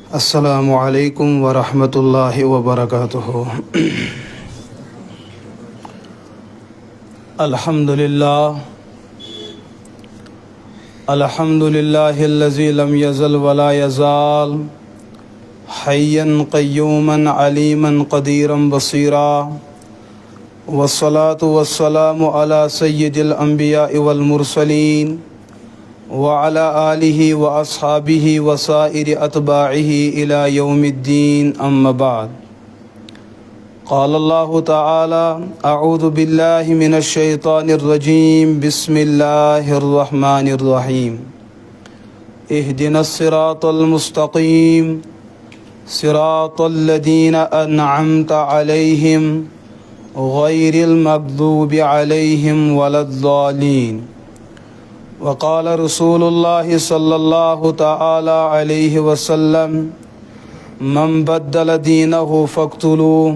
السلام علیکم ورحمۃ اللہ وبرکاتہ۔ الحمد للہ الذی لم یزل ولا یزال حیا قیوما علیما قدیرا بصیرا، والصلاة والسلام علی سید الانبیاء والمرسلین وعلى آلہ واصحابہ وسائر اتباعہ الی یوم الدین، اما بعد۔ قال اللہ تعالی اعوذ باللہ من الشیطان الرجیم، بسم اللہ الرحمن الرحیم۔ اہدنا الصراط المستقیم صراط الذین انعمت علیہم غیر المغضوب علیہم ولا الضالین۔ وقال رسول اللہ صلی اللہ تعالی علیہ وسلم، من بدل دینہ فاقتلوہ۔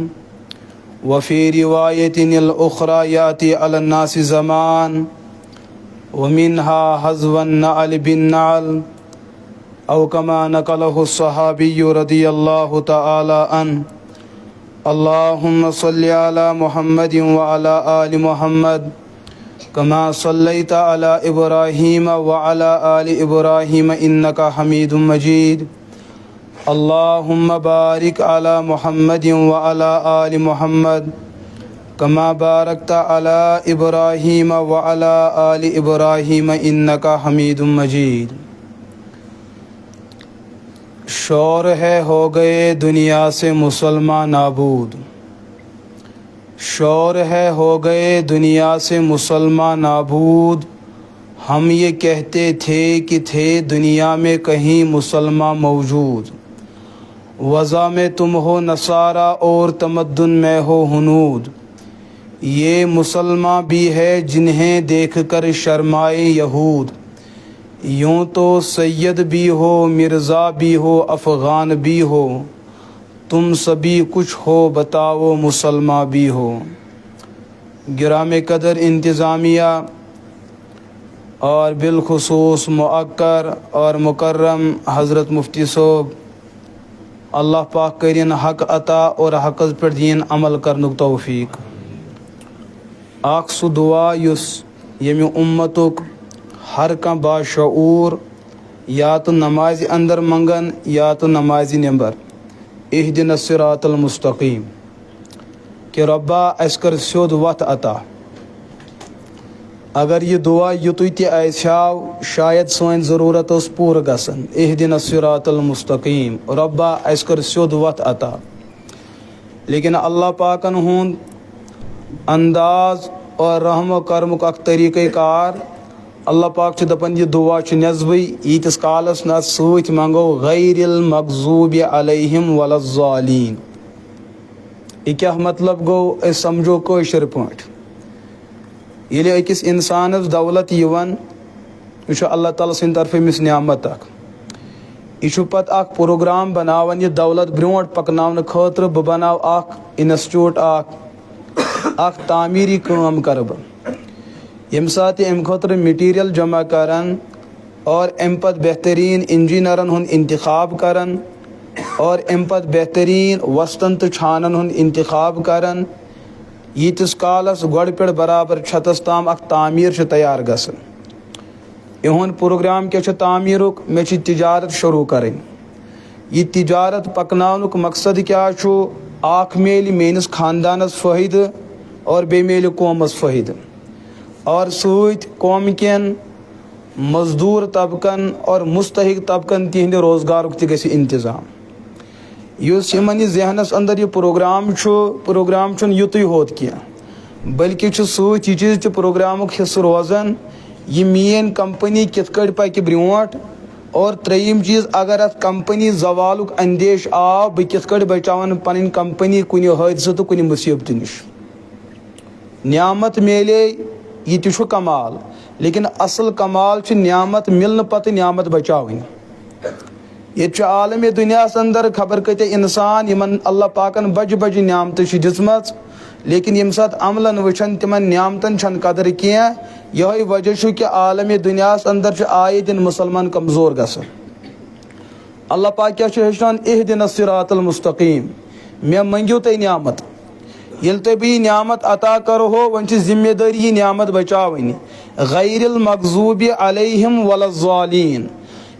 وفی روایت الاخری یاتی علی الناس زمان ومنها حذو النعل بالنعل، او کما نقلہ الصحابی رضی اللہ تعالی عنہ۔ اللہم صلی علی محمد وعلی آل محمد کما صلیت علی ابراہیم وعلی آل ابراہیم انک حمید مجید۔ اللہم بارک علی محمد وعلی آل محمد کما بارکت علی ابراہیم وعلی آل ابراہیم انک حمید مجید۔ شور ہے ہو گئے دنیا سے مسلمان نابود، شور ہے ہو گئے دنیا سے مسلمان نابود۔ ہم یہ کہتے تھے کہ تھے دنیا میں کہیں مسلمان موجود۔ وضع میں تم ہو نصارہ اور تمدن میں ہو ہنود۔ یہ مسلمان بھی ہے جنہیں دیکھ کر شرمائے یہود۔ یوں تو سید بھی ہو، مرزا بھی ہو، افغان بھی ہو، تم سبھی کچھ ہو، بتاؤ مسلمان بھی ہو۔ گرامی قدر انتظامیہ اور بالخصوص مؤقر اور مکرم حضرت مفتی صاحب، اللہ پاک کرین حق عطا اور حق پر دین عمل کرنک توفیق۔ اخ سو دعا یس یمی امتک ہر کان باشعور یا تو نماز اندر منگن یا تو نماز نمبر، اہدنا الصراط المستقیم، کہ ربا اس کر سیود وت عطا۔ اگر یہ دعا یتوی تہ آسیاو شاید سوین ضرورت اس پور گسن۔ اہدنا الصراط المستقیم، ربا اس کر سیود وت عطا۔ لیکن اللہ پاکن ہند انداز اور رحم و کرمک اک طریقہ کار، اللہ پاک چھ دپن یہ دعا چھ نصبی یتس کالس نت ست منگو غیر المغضوب علیہم ولا الضالین۔ یہ کیا مطلب گو؟ اس سمجھو کوشر پاٹ یلی اکس انسانس دولت یوان، یہ اللہ تعالیٰ سند طرف امس نعمت اخ، یہ پتہ اخ پروگرام بناوان یہ دولت برونٹ پکناون خاطر بہ بناو اخ انسٹیوٹ اخ تعمیری کام کر بہ، یم سات ام خاطر مٹیریل جمع کرن اور ام پت بہترین انجینئرن ہند انتخاب کرن اور ام پت بہترین وسطن تو چھانن ہند انتخاب کرن، یتس کالس گوڑ پہ برابر چھتس تام اخ تعمیر تیار گسن۔ یہن پروگرام کیا تعمیرک میں تجارت شروع کریں۔ یہ تجارت پکناونک مقصد کیا چھو؟ اخ میل میانس خاندانس فائدہ اور بے میل قومس فائدہ، اور سوت قوم کین مزدور طبقن اور مستحق طبقن تہند روزگارک تہ گژھِ انتظام۔ یس یمن یہ ذہنس اندر یہ پروگرام چھن یتوی ہوت کیا، بلکہ ست یہ چیز پروگرامک حصہ روزان یہ مین کمپنی کت کٹ پکہ برونٹ، اور تریم چیز اگر ات کمپنی زوالک اندیش آو بہ کت کٹ بچاون پنن کمپنی کن حادثہ تو کن مصیبت نش۔ نعمت میلے یہ تہ کمال، لیکن اصل کمال نعمت ملنے پتہ نعمت بچاوین۔ یہ عالم دنیا اندر خبر کتہ انسان یمن اللہ پاکن بج بج نعمت دم، لیکن یم سات عملن وچھن تمن نعمتن چھن قدر کی، یہ وجہ کہ عالم دنیا اندر آئے دن مسلمان کمزور گسن۔ اللہ پاک کیا چھُ ہیٚچھناوان اہدنا الصراط المستقیم مےٚ منگیو تُہۍ نعمت ییٚلہِ تۄہہِ بہٕ یہِ نعمت عطا کرہو وۄنۍ چھِ ذمہ دٲری یہِ نعمت بچاوٕنۍ غیر المغضوب علیہم ولا الضالین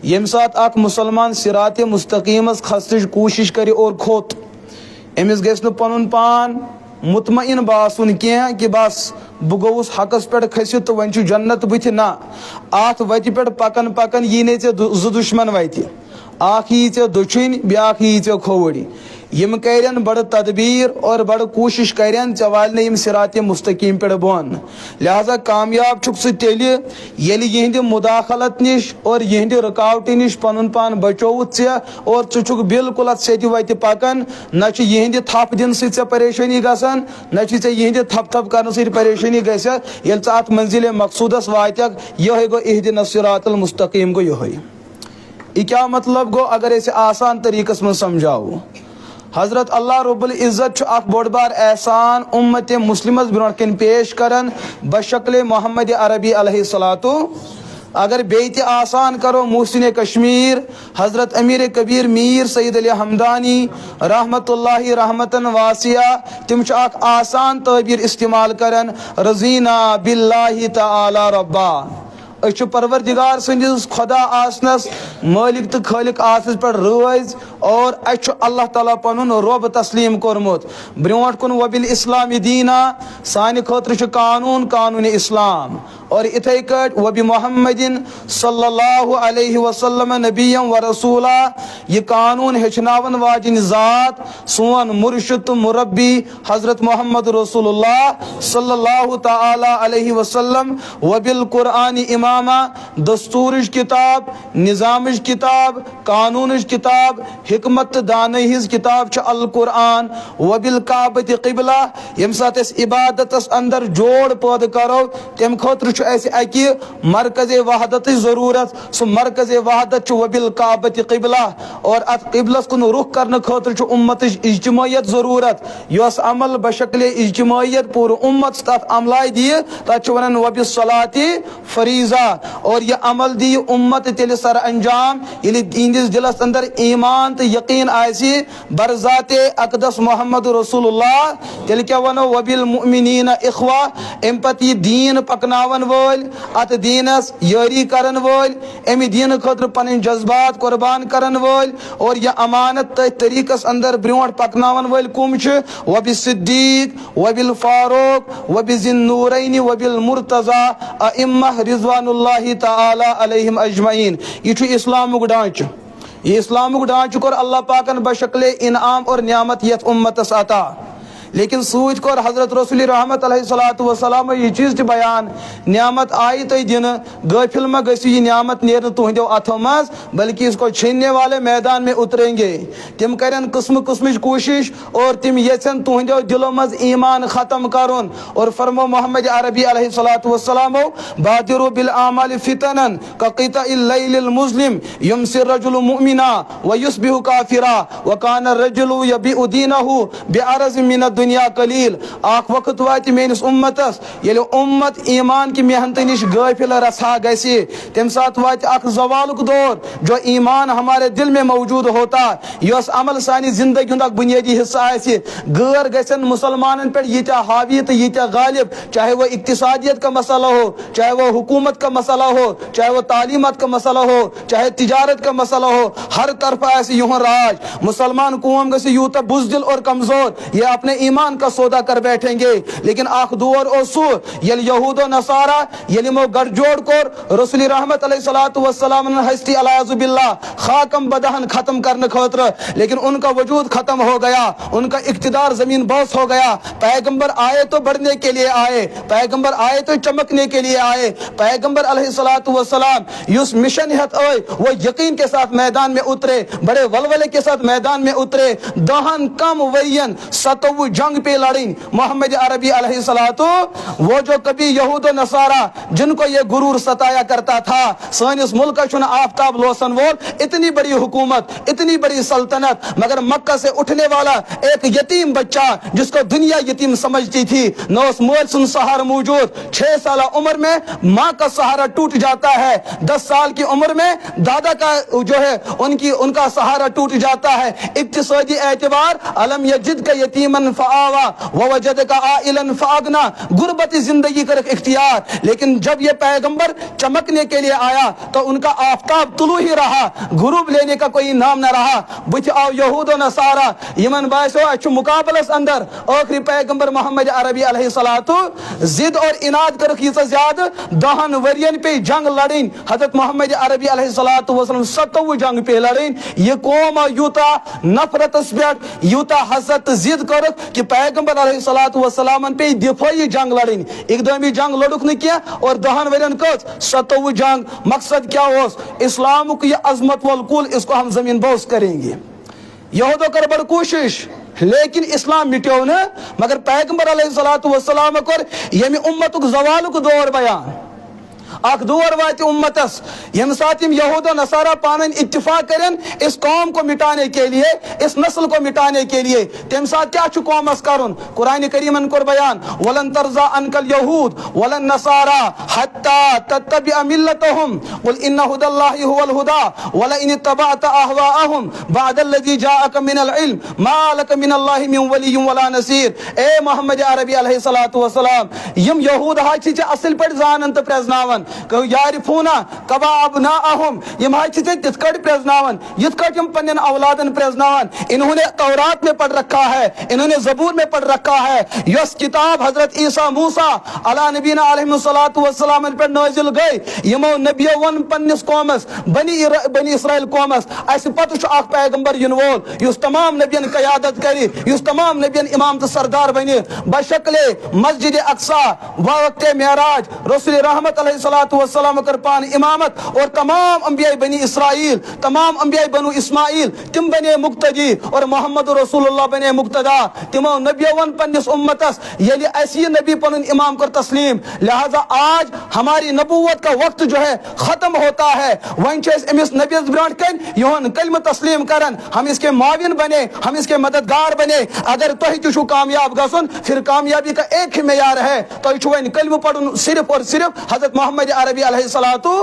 ییٚمہِ ساتہٕ اکھ مُسلمان صراط مستقیمس کھسنٕچ کوٗشش کرِ اور کھوٚت أمِس گژھِ نہٕ پنُن پان مطمئن باسُن کینٛہہ کہ بس بہٕ گوٚوُس حقس پٮ۪ٹھ کھٔسِتھ تہٕ وۄنۍ چھُ جنت بٕتھِ نہ اتھ وتہِ پٮ۪ٹھ پکان پکان یی نے ژےٚ زٕ دُشمن وتہِ اکھ یی ژےٚ دٔچھِنۍ بیاکھ یی ژےٚ کھووٕرۍ یم کرن بڑٕ تدبیر اور بڑٕ کوٗشش کرن ژےٚ والنہٕ یم صراط مستقیم پٮ۪ٹھ بۄن لہذا کامیاب چھُکھ ژٕ تیٚلہِ ییٚلہِ یِہنٛدِ مداخلت نِش اور یِہنٛدِ رُکاوٹہِ نِش پنُن پان بچووُتھ ژےٚ اور ژٕ چھُکھ بالکل اتھ سیٚدِ وتہِ پکان نہ چھِ یِہنٛدِ تھپھ دِنہٕ سۭتۍ ژےٚ پریشٲنی گژھان نہ چھِ ژےٚ یِہنٛدِ تھپھ کرنہٕ سۭتۍ پریشٲنی گژھِ ییٚلہِ ژٕ اتھ منزلِ مقصوٗدس واتکھ یِہوے گوٚو اہدنا الصراط المستقیم گوٚو یِہوے یہ کیا مطلب گو اگر اسے آسان طریقس من سمجھاو حضرت اللہ رب العزت چھُ اکھ بوٚڑ بار احسان امت مسلمس برونٛٹھ کن پیش کران بشکل محمد عربی علیہ الصلاتُ اگر بیٚیہِ تہِ آسان کرو محسن کشمیر حضرت امیر کبیر میر سید علی حمدانی رحمۃ اللہ رحمتن واسعہ تم چھِ اکھ آسان تعبیر استعمال کران رضینا باللہ تعالی ربا أسۍ چھِ پروردگار سٕنٛدِس خدا آسنس مٲلک تہٕ خٲلق آسنس پٮ۪ٹھ رٲضۍ اور اَسہِ چھُ اللہ تعالیٰ پنُن رۄب تسلیٖم کوٚرمُت برونٛٹھ کُن وبِل اسلام دیٖنا سانہِ خٲطرٕ چھُ قانوٗن اسلام اور اِتھے کٲٹھۍ وبِ محمدin صلی اللہ علیہ وسلم نبیم و رسوٗلا یہِ قانوٗن ہیٚچھناون واجیٚنۍ ذات سون مرشد تہٕ مربی حضرت محمد رسول اللہ صلی اللہ تعالیٰ علیہ وسلم وبِل قرآنِ امامہ دستوٗرٕچ کِتاب نظامٕچ کِتاب قانوٗنٕچ کِتاب حکمت تہٕ دانٲیی ہِنٛز کِتاب چھِ القرآن وبِل کعبۃ قبلہ ییٚمہِ ساتہٕ أسۍ عبادتس اندر جوڑ پٲدٕ کرو تمہِ خٲطرٕ چھُ اسہِ اکہِ مرکز وحدتٕچ ضروٗرت سُہ مرکز وحدت چھُ وبِل کعبۃ قبلہ اور اتھ قبلس کُن رُخ کرنہٕ خٲطرٕ چھُ اُمتٕچ اجتمٲعیت ضروٗرت یۄس عمل بشکلِ اجتمٲعیت پوٗرٕ اُمت تتھ عملاے دِیہِ تتھ چھِ ونان وبِالصلاۃِ فریٖضہ اور یہِ عمل دِیہِ اُمت تیٚلہِ سر انجام ییٚلہِ تِہنٛدِس دِلس اندر ایمان تہٕ یقیٖن آسہِ برذاتِ اقدس محمد رسول اللہ تیٚلہِ کیاہ ونو وبِالمؤمنیٖنَ اخوہ امہِ پتہٕ یہِ دیٖن پکناون وٲلۍ اتھ دیٖنس یٲری کرن وٲلۍ امہِ دیٖنہٕ خٲطرٕ پنٕنۍ جذبات قربان کرن وٲلۍ اور یہِ امانت تٔتھۍ طریقس اندر برونٛٹھ پکناون وٲلۍ کُم چھِ وبِالصدیٖق وبِالفاروق وبِذِی النوٗرَيْنِ وبِالمُرتضیٰ ائمہ رضوان اللہ تعالیٰ علیہم اجمعین یہ چھُ اسلامُک ڈھانچہٕ یہ اسلامُک ڈھانچہٕ کوٚر اللہ پاکن بشکلِ انعام اور نعمت یتھ اُمتس عطا لیکن سۭتۍ کوٚر حضرت رسول رحمت علیہ الصلوۃ والسلام یہ چیٖز تہِ بیان نعمت آیہِ تۄہہِ دِنہٕ غٲفِل ما گٔژھِو یہ نعمت نیرنہٕ تُہنٛدیو اَتھو منٛز بلکہ اس کو چھیننے والے میدان میں اتریں گے تِم کرن قٕسمہٕ قٕسمٕچ کوٗشش اور تِم یژھن تُہنٛدیو دِلو منٛز ایمان ختم کرُن اور فرمو محمد عربی علیہ الصلوۃ والسلامو بادروا بالاعمال فتنا كقطع الليل المظلم يمسي الرجل مؤمنا ويصبح كافرا وكان الرجل يبيع دينه بعرض من دنیا قلیل اکھ وقت واتہِ میٲنِس اُمتس ییٚلہِ اُمت ایمان کہِ محنتہٕ نِش غٲفِل رژھا گژھِ تمہِ ساتہٕ واتہِ اکھ زوالُک دور جو ایمان ہمارے دل میں موجود ہوتا یۄس عمل سانہِ زندگی ہُنٛد اکھ بُنیٲدی حصہٕ آسہِ غٲر گژھن مُسلمانن پٮ۪ٹھ ییٖتیاہ حاوی تہٕ ییٖتیاہ غالب چاہے وہ اقتصادیت کا مسئلہ ہو چاہے وہ حکومت کا مسئلہ ہو چاہے وہ تعلیمات کا مسئلہ ہو چاہے تجارت کا مسئلہ ہو ہر طرف آسہِ یِہُنٛد راج مسلمان قوم گژھِ یوٗتاہ بُزدِل اور کمزور یہ اپنے ایمان کا سودا کر بیٹھیں گے لیکن اکھ دور اوس سُہ ییٚلہِ یہوٗد و نصارا ییٚلہِ یِمو گٹھ جوڑ کوٚر رسول رحمت علیہ الصلوۃ والسلام ہستی الیاذ باللہ خاکم بدہن ختم کرنے خاطر لیکن ان کا وجود ختم ہو گیا ان کا اقتدار زمین بوس ہو گیا پیغمبر آئے تو بڑھنے کے لیے آئے پیغمبر آئے تو چمکنے کے لیے آئے پیغمبر علیہ الصلوۃ والسلام یس مشن ہتھ آئے وہ یقین کے ساتھ میدان میں اترے بڑے ولولے کے ساتھ میدان میں اترے دہن کم ورین 27 जंग पे लड़ी मोहम्मद अरबी अलैहिस्सलातु, वो जो कभी यहूद और नसारा जिनको ये गुरूर सताया करता था, सानिस मुल्क आफ्ताब लोसन वोल, इतनी बड़ी हुकूमत, इतनी बड़ी सल्तनत, मगर मक्का से उठने वाला एक यतीम बच्चा जिसको दुनिया यतीम समझती थी, न उस मोल सुन सहारा मौजूद, 6 साल उम्र में माँ का सहारा टूट जाता है, 10 साल की उम्र में दादा का जो है उनका सहारा टूट जाता है। इक्तिसादी एतबार अलम यजिद का यतीमन फआवा व वजद का आइलन फअगना, गुर्बत जिंदगी का इख्तियार। लेकिन जब ये पैगंबर चमकने के लिए आया तो उनका आफ्ताब तुलू ही रहा, गुरूब लेने का कोई नाम न रहा। बुझ आओ यहूद और नसारा यमन बासो अच्छु मुकाबलस अंदर आखिरी पैगंबर मोहम्मद अरबी अलैहिस्सलातु जिद और इनाद कर खीसा ज्यादा 10 वरियन पे जंग लड़ीन। हजरत मोहम्मद अरबी अलैहिस्सलातु वसल्लम 27 जंग पे लड़ीन। ये कौम यूता नफरत पे यूता हसरत जिद कर कि पैगंबर अलैहिस्सलातु वसल्लम पे दिफाई जंग लड़ीन। एकदमी जंग लड़ुक न किया और 10 वरियन कच 27 जंग। मकसद क्या हो? इस्लाम की अजमत वल कुल, इसको हम जमीन बोस करेंगे। यहूद कर बड़ कोशिश लेकिन इस्लाम मिट्यो न, मगर पैगंबर अलैहिस्सलातु वस्सलाम कर यमि उम्मतुक ज़वालुक दौर बयान अख दौर वात उम्मतस यम साथ यहूद और नसारा पानन इत्तिफाक करें इस कौम को मिटाने के लिए, इस नस्ल को मिटाने के लिए, तम साथ क्या छु कौमस करुन? कुरान करीमन कर बयान वलन तरजा अनकल यहूद वलन नसारा हत्ता तत्तबिअ मिल्लतहुम कुल इन्न हुदल्लाहि हुवल हुदा वला इन तबअत अहवाअहुम बअदल्लज़ी जाअक मिनल इल्म मा लक मिनल्लाहि मिन वलिय्यिन वला नसीर। ए मोहम्मद अरबी अलैहिस्सलातु वस्सलाम, यम यहूद हाची असल पर जानन त प्रजनावन कहो यारिफूना कबा अबनाअहुम, यम हाची तिथकट प्रजनावन यथकट यम पन्नन औलादन प्रजनावन। इन्होंने तौरात में पढ़ रखा है, इन्होंने ज़बूर में पढ़ रखा है, यस किताब हजरत ईसा मूसा अला नबीना अलैहिस्सलातु वस्सलाम पर नाजिल गई। यमो नबियो वन पन्निस कौमस बनी इसराइल कौमस ऐसे पत छु अख पैगंबर युन वोल युस तमाम नबियन क़यादत करी, युस तमाम नबियन इमाम तो सरदार बने बशक्ले मस्जिद अक्सा वक्त मेराज रसूल रहमत अलैहिस्सलातु वस्सलाम कर पान इमामत और तमाम अंबिया बनी इसराइल, तमाम अंबिया बनु इस्माइल तिम बने मुक्तदी और मोहम्मद रसूलुल्लाह बने मुक्तदा। तिमो नबियो वन पन्निस उम्मतस यदि ऐसी नबी पन इमाम कर तस्लीम। लिहाजा आज हमारी नबूवत का वक्त जो है खत्म होता है, वन इस नबी ब्रांड कन योन कलम तस्लीम करन, हम इसके माविन बने, हम इसके मददगार बने। अगर तो कामयाब गसन फिर कामयाबी का एक ही मेयार है, तो कलम पढ़ सिर्फ और सिर्फ हजरत मोहम्मद अरबी अलैहिस्सलातु।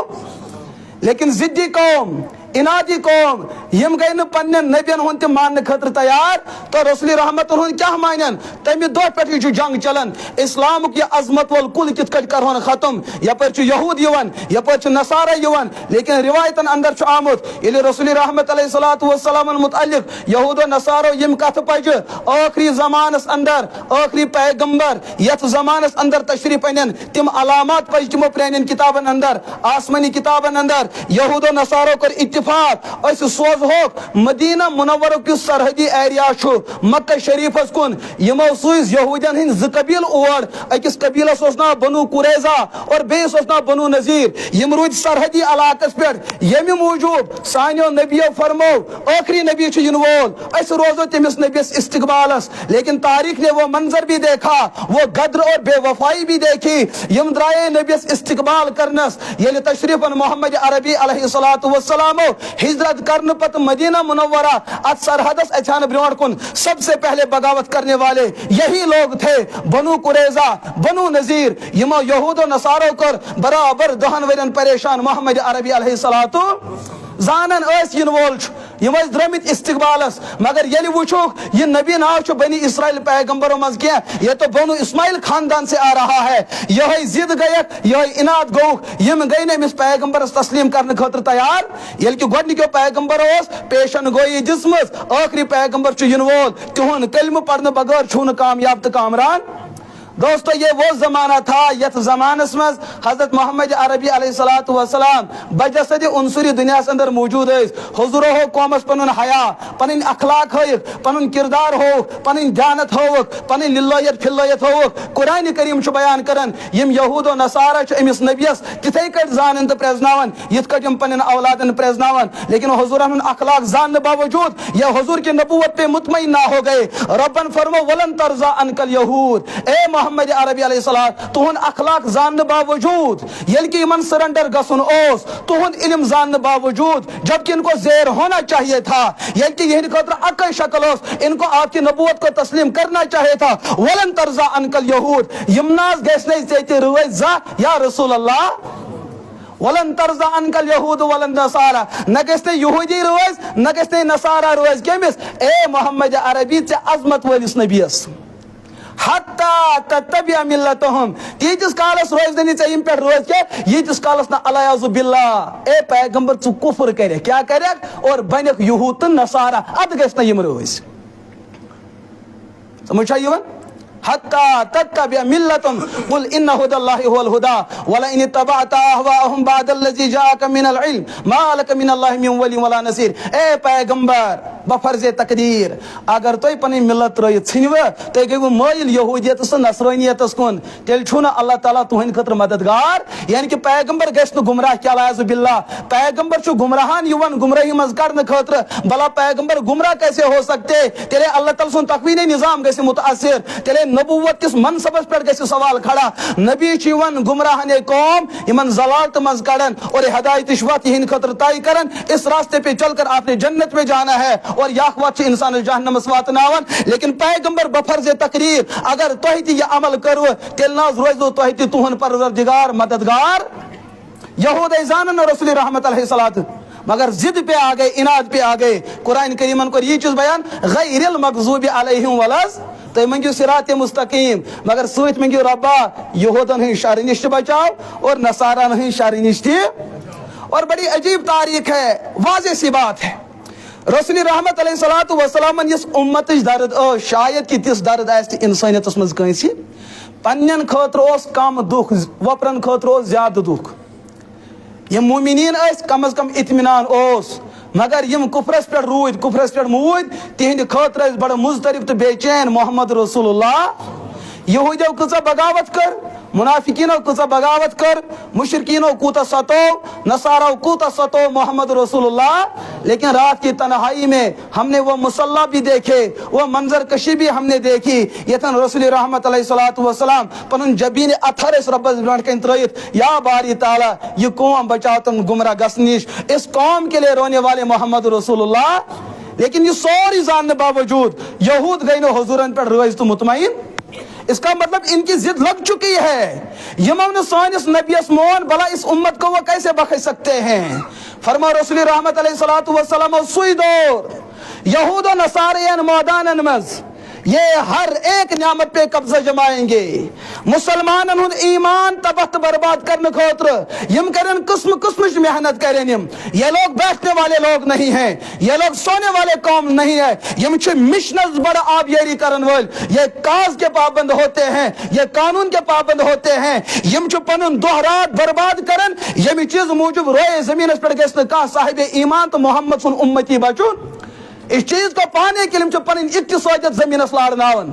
लेकिन जिद्दी कौम, इनादी कौम यम गई न पन्न नबियन हुन मान खतर तैयार, तो रसूल रहमत हुन क्या मानन तमि दो पे जंग चलन। इस्लाम की अजमत वल कुल कित कर खत्म। यपर यहूद यवन, यपर नसारा यवन, लेकिन रिवायतन अंदर आमुत ये रसूल रहमत अलैहिस्सलातु वस्सलाम मुतअल्लिक यहूद नसारो यम कथ पज आखिरी जमानस अंदर आखिरी पैगंबर यथ जमानस अंदर तशरीफ अनन तिम अलामात पज तिमो प्रेन किताबन अंदर, आसमानी किताबन अंदर यहूद नसारो कर इत्तिफाक अस सोज हो मदीना मुनव्वर कि सरहदी एरिया छु मक्का शरीफस कुन। यमो सुइस यहूदियन हिन ज कबील ओर, अकिस कबीलस ओस ना बनु कुरैजा और बेस ओस ना बनु नजीर। यम रुद सरहदी इलाकस पे यमि मूजूब सानियो नबियो फरमो आखिरी नबी छु यिनवोल, अस रोजो तमिस नबीस इस्तिकबालस। लेकिन तारीख ने वो मंजर भी देखा, वो गद्र और बेवफाई भी देखी। यम द्राए नबीस इस्तिकबाल करनस यले तशरीफन मोहम्मद अरबी अलैहिस्सलातु वस्सलाम हिजरत करने पत मदीना मुनव्वरा अत सरहदस अचान ब्रोड कुन सबसे पहले बगावत करने वाले यही लोग थे, बनु कुरैजा बनु नजीर। यमो यहूद नसारो कर बराबर 10 वरन परेशान मोहम्मद अरबी अलैहिस्सलातु जानन अस यिन वोल यम द्रमित इस्तिकबालस। मगर यलि वुचो ये नबी नाव छु बनी इसराइल पैगंबरों मज क्या, ये तो बनु इस्माइल खानदान से आ रहा है। यही जिद गयक, यही इनाद गो, यम गई ने इस पैगंबर तस्लीम करने खतर तैयार। यल कि गोडनिको पैगंबर ओस पेशन गोई जिस्मस आखिरी पैगंबर छु यिन वोल, तिहुन कलम पढ़ने बगैर छुन कामयाब तो कामरान। दोस्तों ये वो ज़माना था यथ ज़मानस मज हज़रत मोहम्मद अरबी अलैहिस्सलातु वस्सलाम बजसद उनसुरी दुनिया अंदर मौजूद हुजूर हो कौमस पनुन हया पन अखलाक हो पनुन किरदार हो पन जानत हो पन लिल्लयत फिल्लयत हो कुरान करीम बयान करन यम यहूद नसारा अमिस नबियस तिथे कट जानन तो प्रेजनावन यथ कट यम पन औलादन प्रेजनावन लेकिन हुजूर अखलाक जानने बावजूद ये हुजूर की नबूवत पे मुतमईन ना हो गए। रब्बन फरमो वलन तरजा अनकल यहूद ए मोहम्मद अरबी अलैहिस्सलाम तुहन अखलाक जानने बावजूद यलकि इमन सरेंडर गसन ओस तुहन इल्म जानने बावजूद जबकि इनको ज़ेर होना चाहिए था यलकि यह खतर अकल शक्ल ओस इनको आपकी नबूवत को तस्लीम करना चाहिए था। वलन तरजा अनकल यहूद यमनाज गैसने चेते रुवैजा या रसूल अल्लाह वलन तरजा अनकल यहूद वलन नसारा न गस्ते यहूदी रोज न गस्ते नसारा रोज केमिस ए मोहम्मद अरबी चे अजमत वलिस नबियस हत्ता तत्तबिया मिल्लतहुम तीतिस कालस रोज दनी चे इम पे रोज के यीतिस कालस न अलायाजु बिल्लाह ए पैगंबर चु कुफ्र करे क्या करे और बनक यहूद नसारा अद गस्ते यम रोज समझ आइए हत्ता तत्तबिया मिल्लतहुम कुल इन्न हुदल्लाहि हुवल हुदा वला इन तबअत अहवाहुम बअदल्लज़ी जाअका मिनल इल्म मा लक मिनल्लाहि मिन वली वला नसीर। ए पैगंबर बफर्ज़े तकदीर अगर तोय पनी मिल्लत त्रयित छिनव तोय गयु माइल यहूदियत स नसरानियत कुन तेल छु न अल्लाह ताला तुहन खतर मददगार यानी कि पैगंबर गस न गुमराह क्या लायज़ बिल्लाह पैगंबर छु गुमराहान युवन गुमराही मज करन खतर भला पैगंबर गुमराह कैसे हो सकते तेरे अल्लाह ताला सुन तकवीनी निजाम गस मुतासिर तेरे नबूवत किस मनसबस पर गस सवाल खड़ा नबी जीवन गुमराहने कौम इमन जलालत मज कड़न और हिदायत वत यहन खतर तय करन इस रास्ते पे चलकर आपने जन्नत में जाना है और याखवत इंसान जहन्नम वातनावन। लेकिन पैगंबर बफर्ज़ तकरीर अगर तोहिती ये अमल करो तेल नाज रोज तोहिती तुहन परवरदिगार मददगार यहूद जानन रसूल रहमत अलैहिस्सलात मगर जिद पे आ गए इनाद पे आ गए। कुरान करीमन को ये चीज बयान गैरिल मगज़ूबि अलैहिम वलज तो मंगू सिरात मुस्तकीम मगर सूत मंगू रब्बा यहूदन ही शर निश बचाओ और नसारा नहीं शर निश। और बड़ी अजीब तारीख है वाज़ेह सी बात है रसूल रहमत अलैहिस्सलातु वस्सलाम इस उम्मत दर्द शायद कि तिस दर्द आस इंसानियत मज कंसी पन्न खतर कम दुख वपरन खतर ज्यादा दुख ये मोमिनीन कम अज कम इत्मीनान मगर यम कुफरस पे रूद कुफरस पे मूद तिहंद खतर बड़ मुजतरिफ तो बेचैन मोहम्मद रसूलुल्लाह यहूदियों कसा बगावत कर मुनाफिकीनों कसा बगावत कर मुशरिकीनों कूता सतो नसारा कूता सतो मोहम्मद रसूलुल्लाह। लेकिन रात की तन्हाई में हमने वो मुसल्ला भी देखे वो मंजर कशी भी हमने देखी यथन रसूल रहमत अलैहिस्सलातु वस्सलाम पनुन जबीन अथर इस रब्बस ब्रांड के इंतरायत या बारी ताला ये कौम बचाओ तुम गुमराह गसनीश इस कौम के लिए रोने वाले मोहम्मद रसूलुल्लाह। लेकिन ये सारी जानने बावजूद यहूद गई न हुजूरन पर रोज तो मुतमईन इसका मतलब इनकी जिद लग चुकी है। यमन सानिस नबियस मोहन भला इस उम्मत को वो कैसे बख्श सकते हैं। फरमा रसूल रहमत अलैहिस्सलातु वस्सलाम सुई दौर यहूद व नसारियन मैदान मज ये हर एक नियामत पे कब्जा जमाएंगे मुसलमान ईमान तबख्त बर्बाद करने खोतर यम करें किस्म किस्म मेहनत करें ये लोग बैठने वाले लोग नहीं हैं ये लोग सोने वाले कौम नहीं है यम मिशनस बड़ा आबियरी करन वाल ये काज के पाबंद होते हैं ये कानून के पाबंद होते हैं यम पनुन दोहरात बर्बाद करन यम चीज मूजब रोए जमीन पर गस का साहिब ईमान तो मोहम्मद सुन उम्मती बचुन इस चीज को पाने के लिए पन इक्तिसादियत जमीन लाड़नावन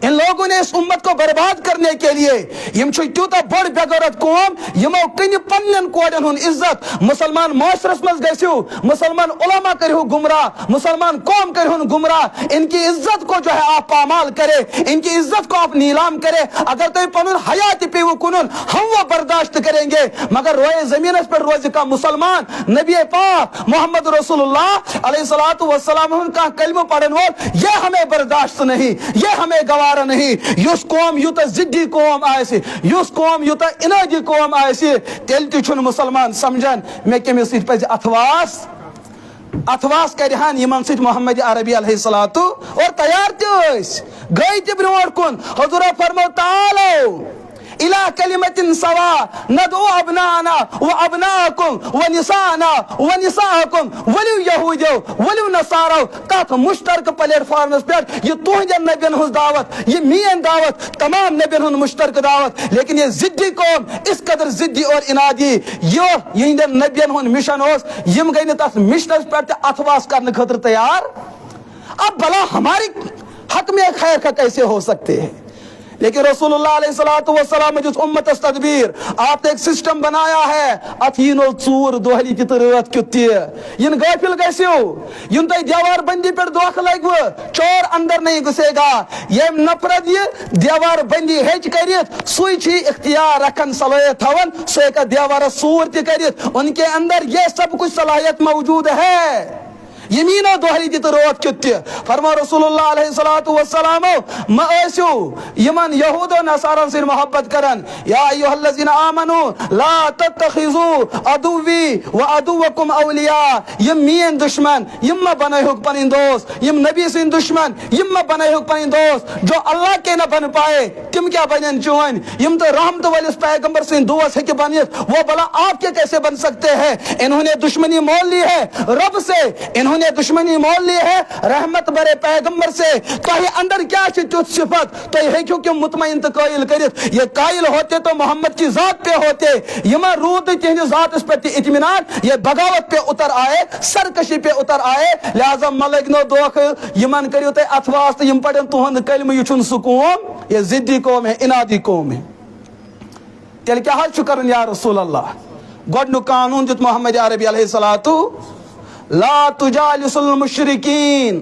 इन लोगों ने इस उम्मत को बर्बाद करने के लिए यम त्यूता बड़ बेगरत कौम यमो कन पन्न कोडन हुन इज्जत मुसलमान माशरस मज गसियो मुसलमान उलमा करहु गुमराह मुसलमान कौम करहु गुमराह इनकी इज्जत को जो है आप पामाल करे इनकी इज्जत को आप नीलाम करे अगर तो पनुन हयात पे वो कुन हम वो बर्दाश्त करेंगे मगर रोए जमीन पर रोज का मुसलमान नबी पाक मोहम्मद रसूलुल्लाह अलैहिस्सलातु वस्सलाम का कलमा पढ़न वाल ये हमें बर्दाश्त नहीं ये हमें गवारा नहीं युस कौम यूत जिद्दी कौम आसे युस कौम यूत इनादी कौम आसे तेल तुन मुसलमान समझन मे कमिस पज अथवास करहान यमन सत मोहम्मद अरबी अलैहिस्सलातु और तैयार गई ब्रोट कुन हुजूर फरमो तालो इला कलिमतिन सवा नदू अबनाना व अबनाकुम व निसाना व निसाकुम वलिउ यहूदियो वलिउ नसारो कत मुश्तरक प्लेटफार्मस पे ये तुहंदन नबियन हुज दावत ये मीन दावत तमाम नबियन हुन मुश्तरक दावत लेकिन ये जिद्दी कौम इस कदर जिद्दी और इनादी ये नबियन हुन मिशन होस यम गई तथ मिशनस पे अथवास करने खतर तैयार। अब भला हमारी हक में खैर का कैसे हो सकते हैं। लेकिन रसूलुल्लाह अलैहिस्सलातु वस्सलाम ने जिस उम्मत तदबीर आपने एक सिस्टम बनाया है अथीनो चूर दोहली की तरह क्युत्ती इन गाफिल गसियो इन तय दीवार बंदी पर दोख लग चोर अंदर नहीं घुसेगा ये नफरत ये दीवार बंदी हेच करित सुई छी इख्तियार रखन सलाहियत थवन सो का दीवार सूर त करित उनके अंदर ये सब कुछ सलाहियत मौजूद है। यमीनो दोहरी दी तो रोत क्युत्ती फरमा रसूलुल्लाह अलैहिस्सलातु वस्सलाम मअसु यमन यहूद व नसारा से मोहब्बत करन या अय्युहल्लज़ीना आमनु ला तत्तखिजू अदुवी व अदुवकुम औलिया यम मीन दुश्मन यम बने हुक पन दोस्त यम नबी से दुश्मन यम बने हुक पन दोस्त जो अल्लाह के न बन पाए तुम क्या बनन चोन यम तो रहमत वाले पैगंबर से दोस्त है कि बनियत वो भला आपके कैसे बन सकते हैं। इन्होंने दुश्मनी मोल ली है रब से इन्होंने दुश्मनी मोल ली है रहमत बरे पैगंबर से तो ये अंदर क्या सिफत तो ये क्योंकि मुतमईन तो कायल करित ये कायल होते तो मोहम्मद की जात पे होते यमा रूद तिहंद जात इस पे इत्मीनान ये बगावत पे उतर आए सरकशी पे उतर आए लिहाजा मलगनो दोख यमन करियो ते अथवास तो यम पड़न तुहंद कलम युछुन सुकूम ये जिद्दी कौम है इनादी कौम है। तेल क्या हज करन या रसूल अल्लाह गोडनु कानून दित मोहम्मद अरबी अलैहिस्सलातु ला तुजालिसुल मुशरिकीन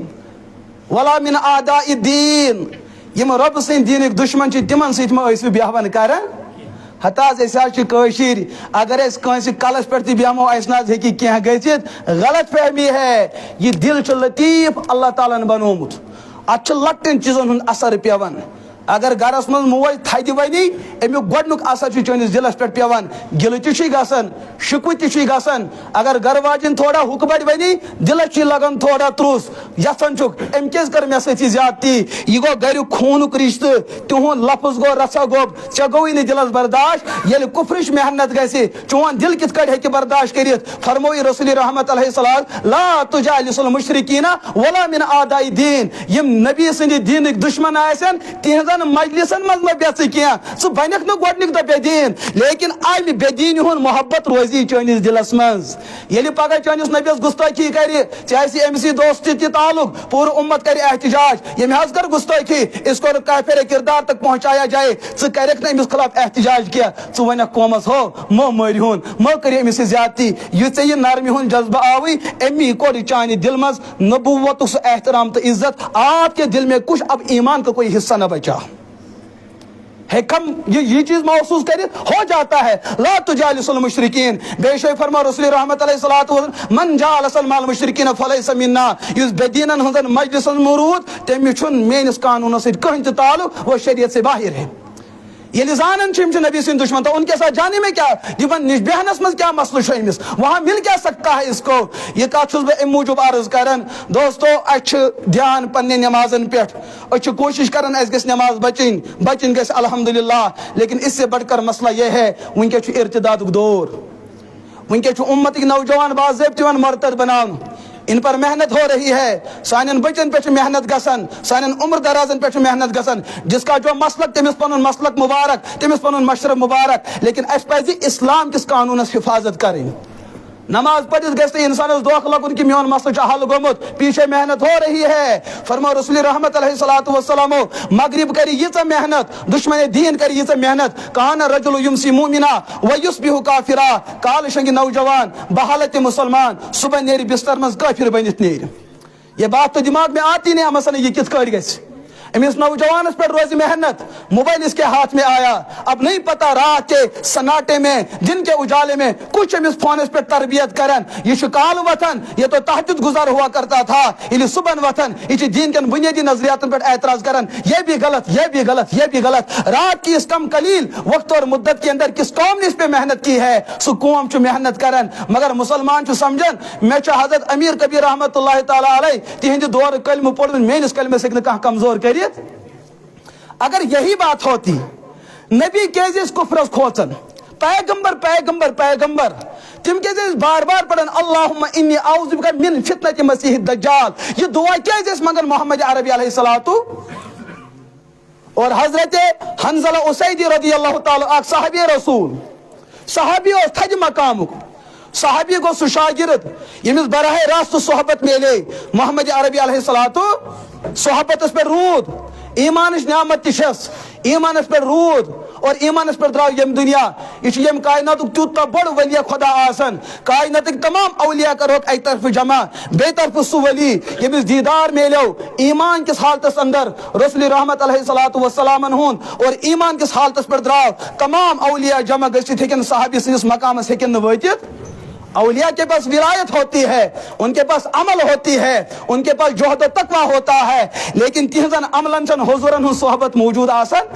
वला मिन आदाइ दीन यम रब सिंद दीनक दुश्मन छ तिमन सत म ऐसु ब्याहवन करन हताज कशीर अगर कंस कलस पे बेहमो हेकी क्या गजित गलत फहमी है ये दिल लतीफ अल्लाह ताला बनोमुत अत लकटन चीजन हुंद असर पेवन अगर गरस मज मोज थद वनी अमुक गोडनुक असर चनिस दिलस पे पेवन गिल ती गसन शिकव ती गसन अगर गर वाजिन थोड़ा हुक बड़ वनी दिलस लगन थोड़ा त्रुस यसन चुक अम क्या कर मे सती ज्यादती यह गो गर खूनुक रिश्त तिहुंद लफ्ज गो रसा गोब ऐ गई न दिलस बर्दाश्त ये कुफरिश मेहनत गि चोन दिल कित हे बर्दाश्त कर फरमोई रसूल रहमत अलैहिस्सलाम ला तुजालिसुल मुशरिकीना वला मिन आदाइ दीन यम नबी सद दीन दुश्मन आसन तिहजन मजलिसन मज बेच क्या सह बनक न गोडनिक दो बेदीन लेकिन अमि बेदीन हुन मोहब्बत रोजी चनिस दिलस मज ये पगह चनिस नबीस गुस्ताखी कर चाहे अमिस दोस्त ताल्लुक पूरी उम्मत कर एहतजाज यम कर गुस्ताखी इस को काफिर किरदार तक पहुंचाया जाए च कर अमिस खिलाफ एहतजाज क्या च वन कौमस हो मो मरिहुन मो कर अमिस ज्यादती यह नरमी हुन जज्बा आवी अमी कोर चान दिल मज नबूवत एहतराम तो इज्जत आपके दिल में कुछ अब ईमान का कोई हिस्सा न बचा है कम ये चीज महसूस कर हो जाता है। ला तुजालिसुल मुशरिकीन बेशक फरमा रसूल रहमत अलैहिस्सलातु मन जालसल माल मुशरिकीन फलैसा मिन्ना इस बेदीनन हुंदन मजलिसन मुरूद तेम छुन मेनिस कानून से कहीं ताल्लुक वो शरीयत से बाहर है। ये जानन नबी सिंह दुश्मन तो उनके साथ जाने में क्या जीवन निजबहनस में क्या मसला वहां मिल क्या सकता है इसको ये कथ बह मूजूब अर्ज करन दोस्तों ध्यान पन्ने नमाजन पे कोशिश कर नमाज बचन गस अल्हम्दुलिल्लाह लेकिन इससे बढ़कर मसला यह है वनकस इर्तिदाद दौर वनकस उम्मत नौजवान बाज़ाब्ता मरतद बनान इन पर मेहनत हो रही है सान बचन पे मेहनत गसन सान उम्र दराजन पे मेहनत गसन जिसका जो मसलक तमिस पनुन मसलक मुबारक तमिस पनुन मशरब मुबारक लेकिन अस पज़ इस्लाम किस कानून हिफाजत करें नमाज पढ़ित गए इंसान दोख लगुन कि मोन मसल हल गोमुत पीछे मेहनत हो रही है। फरमा रसूल रहमत अलैहिस्सलातु वस्सलाम मगरिब करी यीच मेहनत दुश्मन दीन करी यीच मेहनत कान रजुल युमसी मुमिना व युस्बिहु काफिरा काल शंगी नौजवान बहालत मुसलमान सुबह नेरी बिस्तर मज काफिर बनित नेरी ये बात तो दिमाग में आती नहीं मसलन ये कित कट गई अमिस नौजवान पर रोज मेहनत मोबाइल इसके हाथ में आया अब नहीं पता रात के सन्नाटे में दिन के उजाले में कुछ अमिस फोन पर तरबियत करन ये काल वतन ये तो तहज्जुद गुजार हुआ करता था ये सुबह वतन ये दीन के बुनियादी नजरियात पर एतराज करन ये भी गलत ये भी गलत ये भी गलत रात की इस कम कलील वक्त और मुद्दत के अंदर किस कौम ने इस पे मेहनत की है सु कौम चु मेहनत करन मगर मुसलमान चु समझन मैं हजरत अमीर कबीर रहमतुल्लाह तआला अलैह तिहंद दौर कलम पढ़ मेनिस कलमे से कह कमजोर कर अगर यही बात होती نبی کیز کفرس کھوچن پیغمبر پیغمبر پیغمبر تم کیز بار بار پڑھن اللہم انی اعوذ بک من فتنۃ مسیح الدجال. یہ دعا کیز منگن محمد عربی علیہ الصلوۃ. اور حضرت حنظلہ اسیدی رضی اللہ تعالی اک صحابی رسول صحابی اور تھج مقامک صحابی گو سہ شاگرد یمس براہ راست صحبت میلے محمد عربی علیہ الصلوۃ. صحبتس پہ رود ایمانش نعمت تشس ایمانس پہ رود اور ایمانس پر درو یم دنیا. یہ یم کائنات تیوتا بڑ ولی خدا آسن کائنات تمام اولیاء کروک ایک طرف جمع بے طرف سو ولی یمس دیدار میلو ایمان کس حالتس اندر رسول رحمت علیہ الصلوۃ والسلام ہند اور ایمان کس حالتس پر درو تمام اولیاء جمع گژھت ہیکن صحابی سندس مقامس ہیکن وٲتِتھ. اولیاء کے پاس ولایت ہوتی ہے, ان کے پاس عمل ہوتی ہے, ان کے پاس جہد و تقوی ہوتا ہے, لیکن تہذن عملن چن حضورن ہن صحبت موجود آسن.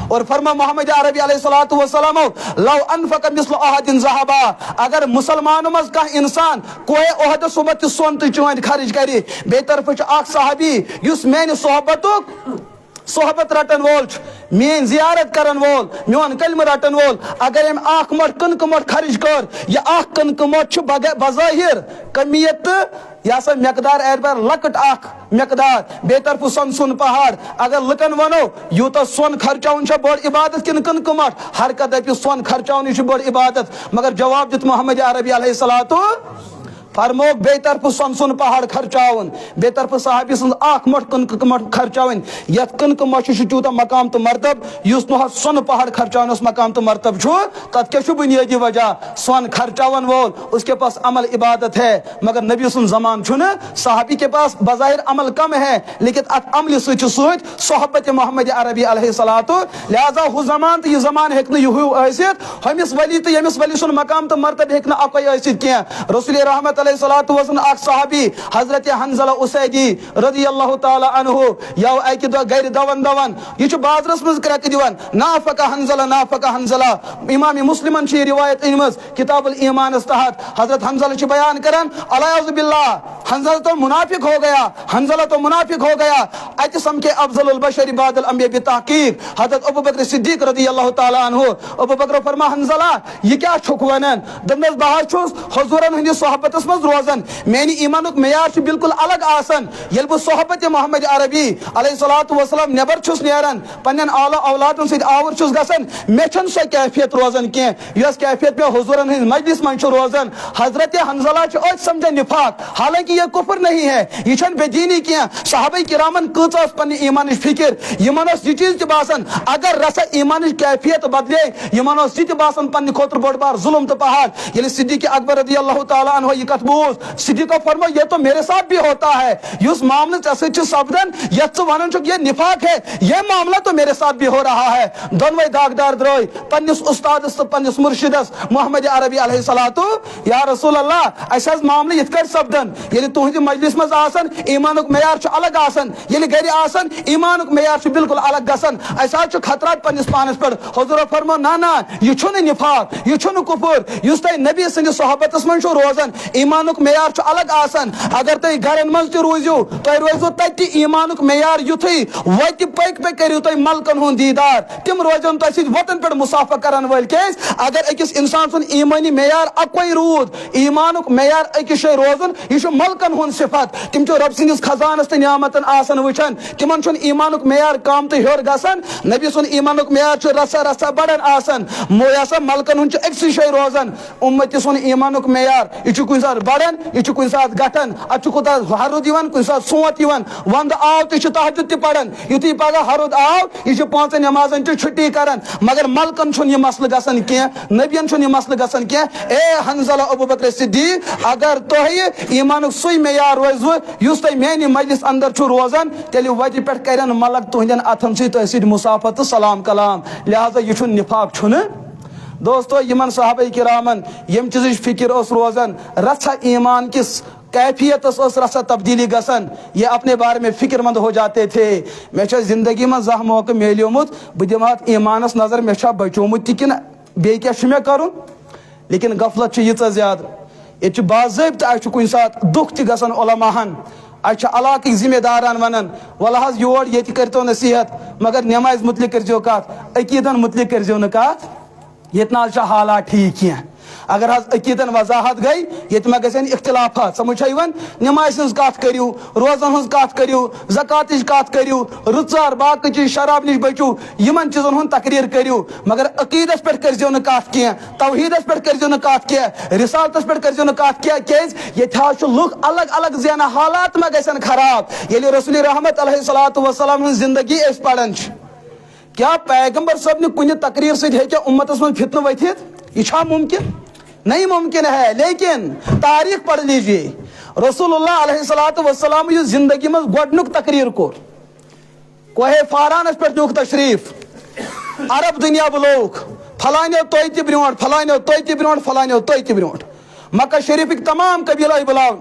اور فرما محمد عربی علیہ الصلوۃ والسلام لو انفق مثل احد ذهبا اگر مسلمان مز کا انسان کوئی عہد صحبت سون تو چون خرچ کری بے طرف اخ صحابی یس میان صحبت رٹن وول مین زیارت کرن وول میون کلمہ رٹن وول اگر ام اخ مٹ کنک مٹ خرچ کر یہ اخ کنک مٹ بظاہر کمیت یہ سا مقدار اعتبار لکٹ اخ مقدار بے طرف سن سن پہاڑ اگر لکن ونو یوتا سون خرچاون چھ بڑ عبادت کن کنک مٹ ہر کدہ پہ سون خرچاون چھ بڑ عبادت مگر جواب دیت محمد عربی علیہ الصلوۃ فرموک بے طرف سن سن پہاڑ خرچاون بے طرف صحابی سن اخ مٹ کنک مٹ خرچاون یت کنک مٹ چھ تیوتا مقام تو مرتب یس نہ سن پہاڑ خرچاونس مقام تو مرتب چھ تت کیا چھ بنیادی وجہ سن خرچاون وول اس کے پاس عمل عبادت ہے مگر نبی سن زمان چھن صحابی کے پاس بظاہر عمل کم ہے لیکن ات عمل سچ سچ صحبت محمد عربی علیہ الصلوۃ. لہذا ہو زمان تو یہ زمان ہیکن یہ ٲسِتھ ہمس ولی تو یمس ولی سن مقام تو مرتب ہیکن اکوے ٲسِتھ کینٛہہ. رسول رحمت علیہ الصلوۃ والسلام اک صحابی حضرت حنظلہ اسیدی رضی اللہ تعالی عنہ یو اکہ دہ گر دون یہ چھ بازرس مز کرک دیوان نافق حنظلہ نافق حنظلہ. امام مسلمن چھ روایت انمز کتاب الایمان تحت حضرت حنظلہ چھ بیان کران الیاذ باللہ حنظلہ تو منافق ہو گیا حنظلہ تو منافق ہو گیا. اتہ سمکھے افضل البشر بعد الانبیاء بتحقیق حضرت ابو بکر صدیق رضی اللہ تعالی عنہ. ابو بکر فرما حنظلہ یہ کیا چھک ونان دمس بہر چھس حضورن ہندس صحبتس مز روزان میانی ایمانک معیار بالکل الگ آسان یل بہ صحبت محمد عربی علیہ الصلوۃ والسلام نبر چھس نیران پنن اعلی اولادن سۭتۍ آور چھس گژھان مے چھن سۄ کیفیت روزان کینٛہہ یۄس کیفیت مے حضورن ہٕنٛدِ مجلس منٛز چھُ روزان. حضرت حنظلہ چھُ أتھۍ سمجھان نفاق حالانکہ یہ کفر نہیں ہے یہ چھن بے دینی کینٛہہ. صحابہ کرامن کۭژاہ ٲس پننہِ ایمانٕچ فکر یمن اوس یہ چیز تہِ باسان اگر رسا ایمانٕچ کیفیت بدلے یمن اوس یہِ تہِ باسان پننہِ خٲطرٕ بوٚڑ بار ظلم تہٕ پہاڑ. ییٚلہِ صدیق اکبر رضی اللہ تعالیٰ عنہ یہ کتھ بوز صدیق فرمو یہ تو میرے ساتھ بھی ہوتا ہے اس معاملے سے سپدن یت ونان چھک یہ نفاق ہے یہ معاملہ تو میرے ساتھ بھی ہو رہا ہے. دونوے داغدار درائے پنس استادس تو پنس مرشدس محمد عربی علیہ الصلوۃ. یا رسول اللہ اس معاملہ یت کر سپدن ییٚلہِ تُہنٛدِ مجلس مز آسان ایمانُک معیار چھُ الگ آسان ییٚلہِ گرِ آسان ایمانُک معیار چھُ بالکل الگ گژھان اس چھُ خطرات پنس پانس پٮ۪ٹھ. حضور فرمو نہ یہ چھُنہٕ نفاق یہ چھُنہٕ کفر یُس تۄہہِ نبی سٕنٛدِس صحبتس منٛز چھُ روزان ایمانُک معیار چھُ الگ آسان. اگر تُہۍ گرن منٛز تہِ روٗزِو تۄہہِ روزوٕ تتہِ ایمانُک معیار یُتھُے وتہِ پٔکۍ پٔکۍ کٔرِو تُہۍ ملکن ہُنٛد دیدار تِم روزن تۄہہِ سۭتۍ وتن پٮ۪ٹھ مُسافہ کرن وٲلۍ. کیازِ اگر أکِس انسان سُنٛد ایمٲنی معیار اکوے روٗد ایمانُک معیار أکِس جایہِ روزُن یہِ چھُ ملکن ہُنٛد صفت تِم چھِ رۄب سٕنٛدِس خزانس تہٕ نعمتن آسان وٕچھان تِمن چھُنہٕ ایمانُک معیار کم تہٕ ہیوٚر گژھان. نبی سُنٛد ایمانُک معیار چھُ رژھا رژھا بڑان آسان یہِ ہسا ملکن ہُنٛد چھُ أکسٕے جایہِ روزان. اُمتی سُنٛد ایمانُک معیار یہِ چھُ کُنہِ ساتہٕ بڑان یہِ چھُ کُنہِ ساتہٕ گٹان اتھ چھُ کوتاہ ہرُد یِوان کُنہِ ساتہٕ سونت یِوان ونٛدٕ آو تہِ چھُ تہجد تہِ پران یُتھُے پگہہ ہرُد آو یہِ چھُ پانٛژن نمازن چھِ چھُٹی کران. مگر ملکن چھُنہٕ یہِ مسلہٕ گژھان کینٛہہ نبین چھُنہٕ یہِ مسلہٕ گژھان کینٛہہ. اے حنظلہ ابو بکر صدیق اگر تۄہہِ ایمانُک سُے معیار روزوٕ یُس تۄہہِ میانہِ مجلس اندر چھُ روزان تیٚلہِ وتہِ پٮ۪ٹھ کرن ملک تُہنٛدٮ۪ن اتھن سۭتۍ تۄہہِ سۭتۍ مُسافت تہٕ سلام کلام. لہذا یہ چھُنہٕ نفاق چھُنہٕ. دوستو یمن صحابہ کرامن یم چیزٕچ فکر اوس روزان رژھا ایمان کس کیفیت اس رژھا تبدیلی گژھان یہ اپنے بارے میں فکر مند ہو جاتے تھے. مے چھا زندگی من زانٛہہ موقع میلیومُت بہٕ دِمہٕ اتھ ایمانس نظر مے چھا بچومُت تہِ کِنہٕ بیٚیہِ کیاہ چھُ مےٚ کرُن. لیکن غفلت چھِ ییٖژاہ زیادٕ ییٚتہِ چھُ باضٲبطہٕ اسہِ چھُ کُنہِ ساتہٕ دُکھ تہِ گژھان علماہن अच्छा इलाक जिम्मे दारान वनान वल हज योर ये करतो नसीहत मगर नमाज मुतलिक करजो कत अकीदन मुतलिक करजो न कत ये हालात ठीक की अगर हज अकीदन वजाहत गई ये मा गन इख्तिलाफात समझ वन नमाज हज कत करू रोजन हज कत करू ज़कात कत करू रुचार बाकी चीज शराब नश बचू इन चीजन हूं तकरीर करू मगर अकीदस पे करजो न कत कह तौहीदस पे करजो न कत कह रिसालतस पे करजो न कत कह क्या लुक अलग अलग ज़ान हालात मा गन खराब ये रसूल रहमत अलैहिस्सलातु वस्सलाम जिंदगी पढ़ान क्या पैगंबर सब ने कुछ तकरीर से उम्मतस में फितन वथित यह मुमकिन नहीं मुमकिन है लेकिन तारीख पढ़ लीजिए रसूलुल्लाह अलैहिस्सलातु वस्सलाम जिंदगी में गोडनुक तकरीर कोहे फारानस पे नुक तशरीफ अरब दुनिया लोग फलानो तो ब्रोट फलानो तो ब्रोट फलानो तो ब्रोट मक्का शरीफ तमाम कबीला बुलाव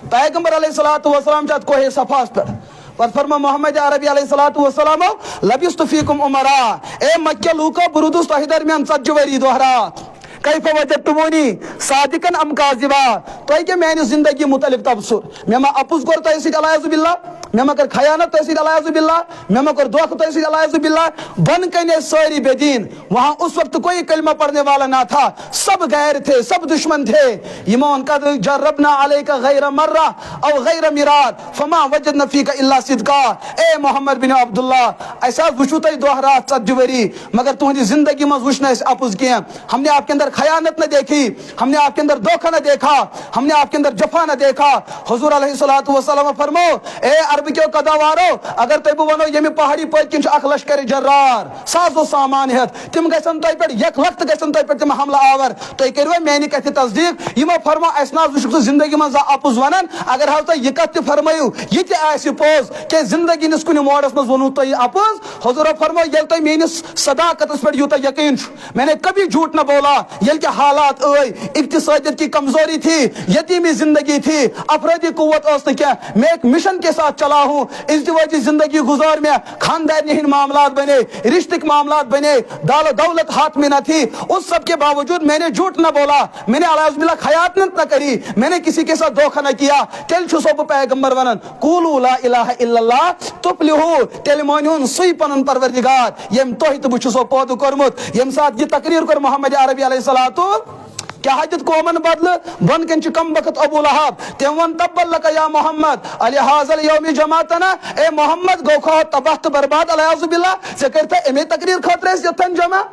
पैगंबर अलैहिस्सलातु वस्सलाम कोहे सफास पर फरमा मोहम्मद अरबी अलैहिस्सलातु वस्सलाम लबिस्तु फीकुम उमरा ए मक्के लूको बुरुदुस तोहि दरमियान 40 वरी दोहरात कैफ वजदतुमूनी सादिकन अम काज़िबा तो के मैंने जिंदगी मुतलिक तबसुर मे मा अपुज कर तो इसी अलायज़ु बिल्लाह मे मा कर खयानत तो इसी अलायज़ु बिल्लाह मे मा कर धोखा तो इसी अलायज़ु बिल्लाह बन कने सारी बेदीन वहां उस वक्त कोई कलमा पढ़ने वाला ना था सब गैर थे सब दुश्मन थे ईमान का जर्रबना अलैका गैर मर्रा औ गैर मिरार फमा वजदना फीका इल्ला सिदका ए मोहम्मद बिन अब्दुल्लाह ऐसा वुचु तय दोहरा 40 वरी मगर तुहदी जिंदगी में वुचना अपुज किया हमने आपके अंदर खयानत न देखी हमने आपके अंदर धोखा न देखा हमने आपके अंदर जफा न देखा हुजूर अलैहिस्सलातु वस्सलाम फरमो ए अरब के कदावारो अगर तय वनो यमि पहाड़ी पर किन अख लश्कर जर्रार साजो सामान है तिम गसन तय पे एक वक्त गसन तय पे तिम हमला आवर तय करवे मेनी कथ तस्दीक यमो फरमा असना वुशुक जिंदगी में अपुज वनन अगर हाउ तय यकत फरमायु ये ते आसि पोज के जिंदगी निस कुन मोडस में वनु तय अपुज हुजूर फरमा ये तय मेनिस सदाकत पर युत यकीन मैंने कभी झूठ न बोला ये के हालात इक्तिसादियत की कमजोरी थी यतीमी जिंदगी थी अफरादी कुव्वत क्या मैं एक मिशन के साथ चला हूँ इज़्दिवाजी जिंदगी गुजार में खानदानी मामलात बने रिश्तिक मामलात बने दाल दौलत हाथ में न थी उस सब के बावजूद मैंने झूठ न बोला मैंने अलाउज़बिल्लाह खयानत न करी मैंने किसी के साथ धोखा न किया तेल छु सब पैगंबर वनन कूलू ला इलाहा इल्लल्लाह तुफ्लिहू तेल मोनुन सुई पनन परवरदिगार यम तोहित बुछु सो पौध करमुत यम साथ ये तकरीर कर मोहम्मद अरबी अलैहिस्सलातु क्या हजत कोमन बदल बन कन कम वक्त अबू लहब तेम वन तब्बलक या मोहम्मद अली हाजल यौमी जमातना ए मोहम्मद गोखो तबाह तो बर्बाद अलयाज़ु बिल्लाह से करता एमे तकरीर खतरे यथन जमा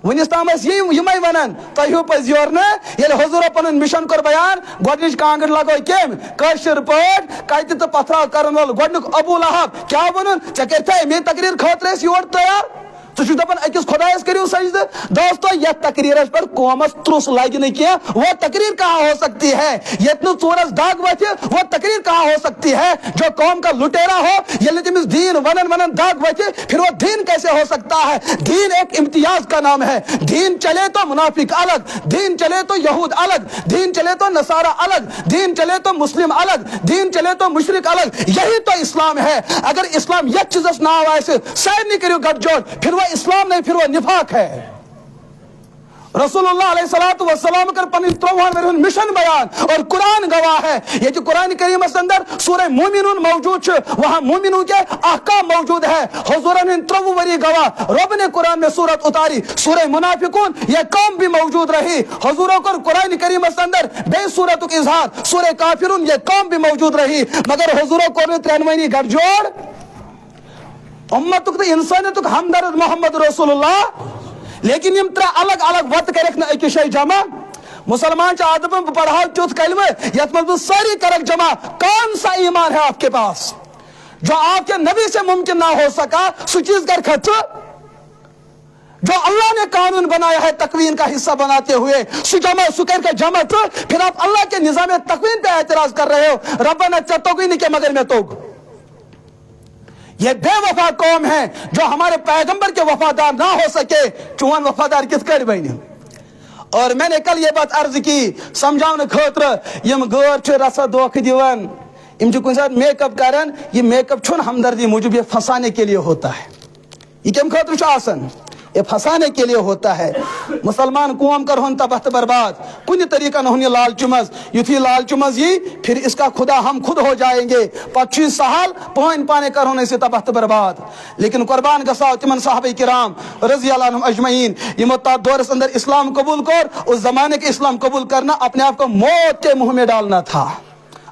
वनिस ताम यमै वनान तह पज योर ये हुजूर पन मिशन कर बयान गोडनिच कांगड़ लगो केम कशर पट कत तो पथरा करन वल गोडनुक अबू लहब क्या वनुन चे करता एमे तकरीर खतरे योर तैयार तो दपान अकिस खुदायस करियो सजद दोस्तों यह तकरीर पर कौमस त्रुस लग न क्या वो तकरीर कहाँ हो सकती है ये चोरस दाग वथ वो तकरीर कहाँ हो सकती है जो कौम का लुटेरा हो ये तमिस दीन वनन वनन दाग वथ फिर वो दीन कैसे हो सकता है दीन एक इम्तियाज का नाम है दीन चले तो मुनाफिक अलग दीन चले तो यहूद अलग दीन चले तो नसारा अलग दीन चले तो मुस्लिम अलग दीन चले तो मुशरिक अलग यही तो इस्लाम है अगर इस्लाम यह चीज नाव आए सैर नहीं करियो गठजोड़ फिर वो इस्लाम नहीं फिर वो निफाक है रसूलुल्लाह अलैहिस्सलातु वस्सलाम कर पन 53 मिशन बयान और कुरान गवाह है ये जो कुरान करीम के अंदर सूरह मोमिनून मौजूद है वहां मोमिनों के अहकाम मौजूद है हुजूर ने 53 वरी गवाह रब ने कुरान में सूरत उतारी सूरह मुनाफिकून ये कौम भी मौजूद रही हुजूरों को कुरान करीम के अंदर बे सूरत का इजहार सूरह काफिरून ये कौम भी मौजूद रही मगर हुजूरों को 93 गठजोड़ उम्मत इंसानियत हमदर्द मोहम्मद रसूलुल्लाह लेकिन यम त्रे अलग अलग वत कर जमा मुसलमान आदम पढ़ाओ तुथ कलम यथ मज सारी करक जमा कौन सा ईमान है आपके पास जो आपके नबी से मुमकिन ना हो सका सु चीज कर खच जो अल्लाह ने कानून बनाया है तकवीन का हिस्सा बनाते हुए सुकर के जमा फिर आप अल्लाह के निजाम तकवीन पे एतराज कर रहे हो रब्बना चतोगी नहीं के मगर मैं तो ये बेवफा कौम है जो हमारे पैगंबर के वफादार ना हो सके चुन वफादार किस कर बने और मैंने कल ये बात अर्ज की समझाने खतर यम गौर रसा धोख दिवन इन कुछ साथ मेकअप करन ये मेकअप छुन हमदर्दी मूजूब ये फंसाने के लिए होता है ये कम खतर ये फंसाने के लिए होता है। मुसलमान कौम कर होन तबाह बर्बाद कुछ तरीका न लालच मज युथी लालच मज यी फिर इसका खुदा हम खुद हो जाएंगे पच्चीस साल पान पाने कर होने से तबाह बर्बाद। लेकिन कुर्बान गसाओ तिमन साहबे किराम रज़ी अल्लाह अन्हुम अजमईन यमो तात दौरस अंदर इस्लाम कबूल कर उस जमाने के इस्लाम कबूल करना अपने आप को मौत के मुंह में डालना था।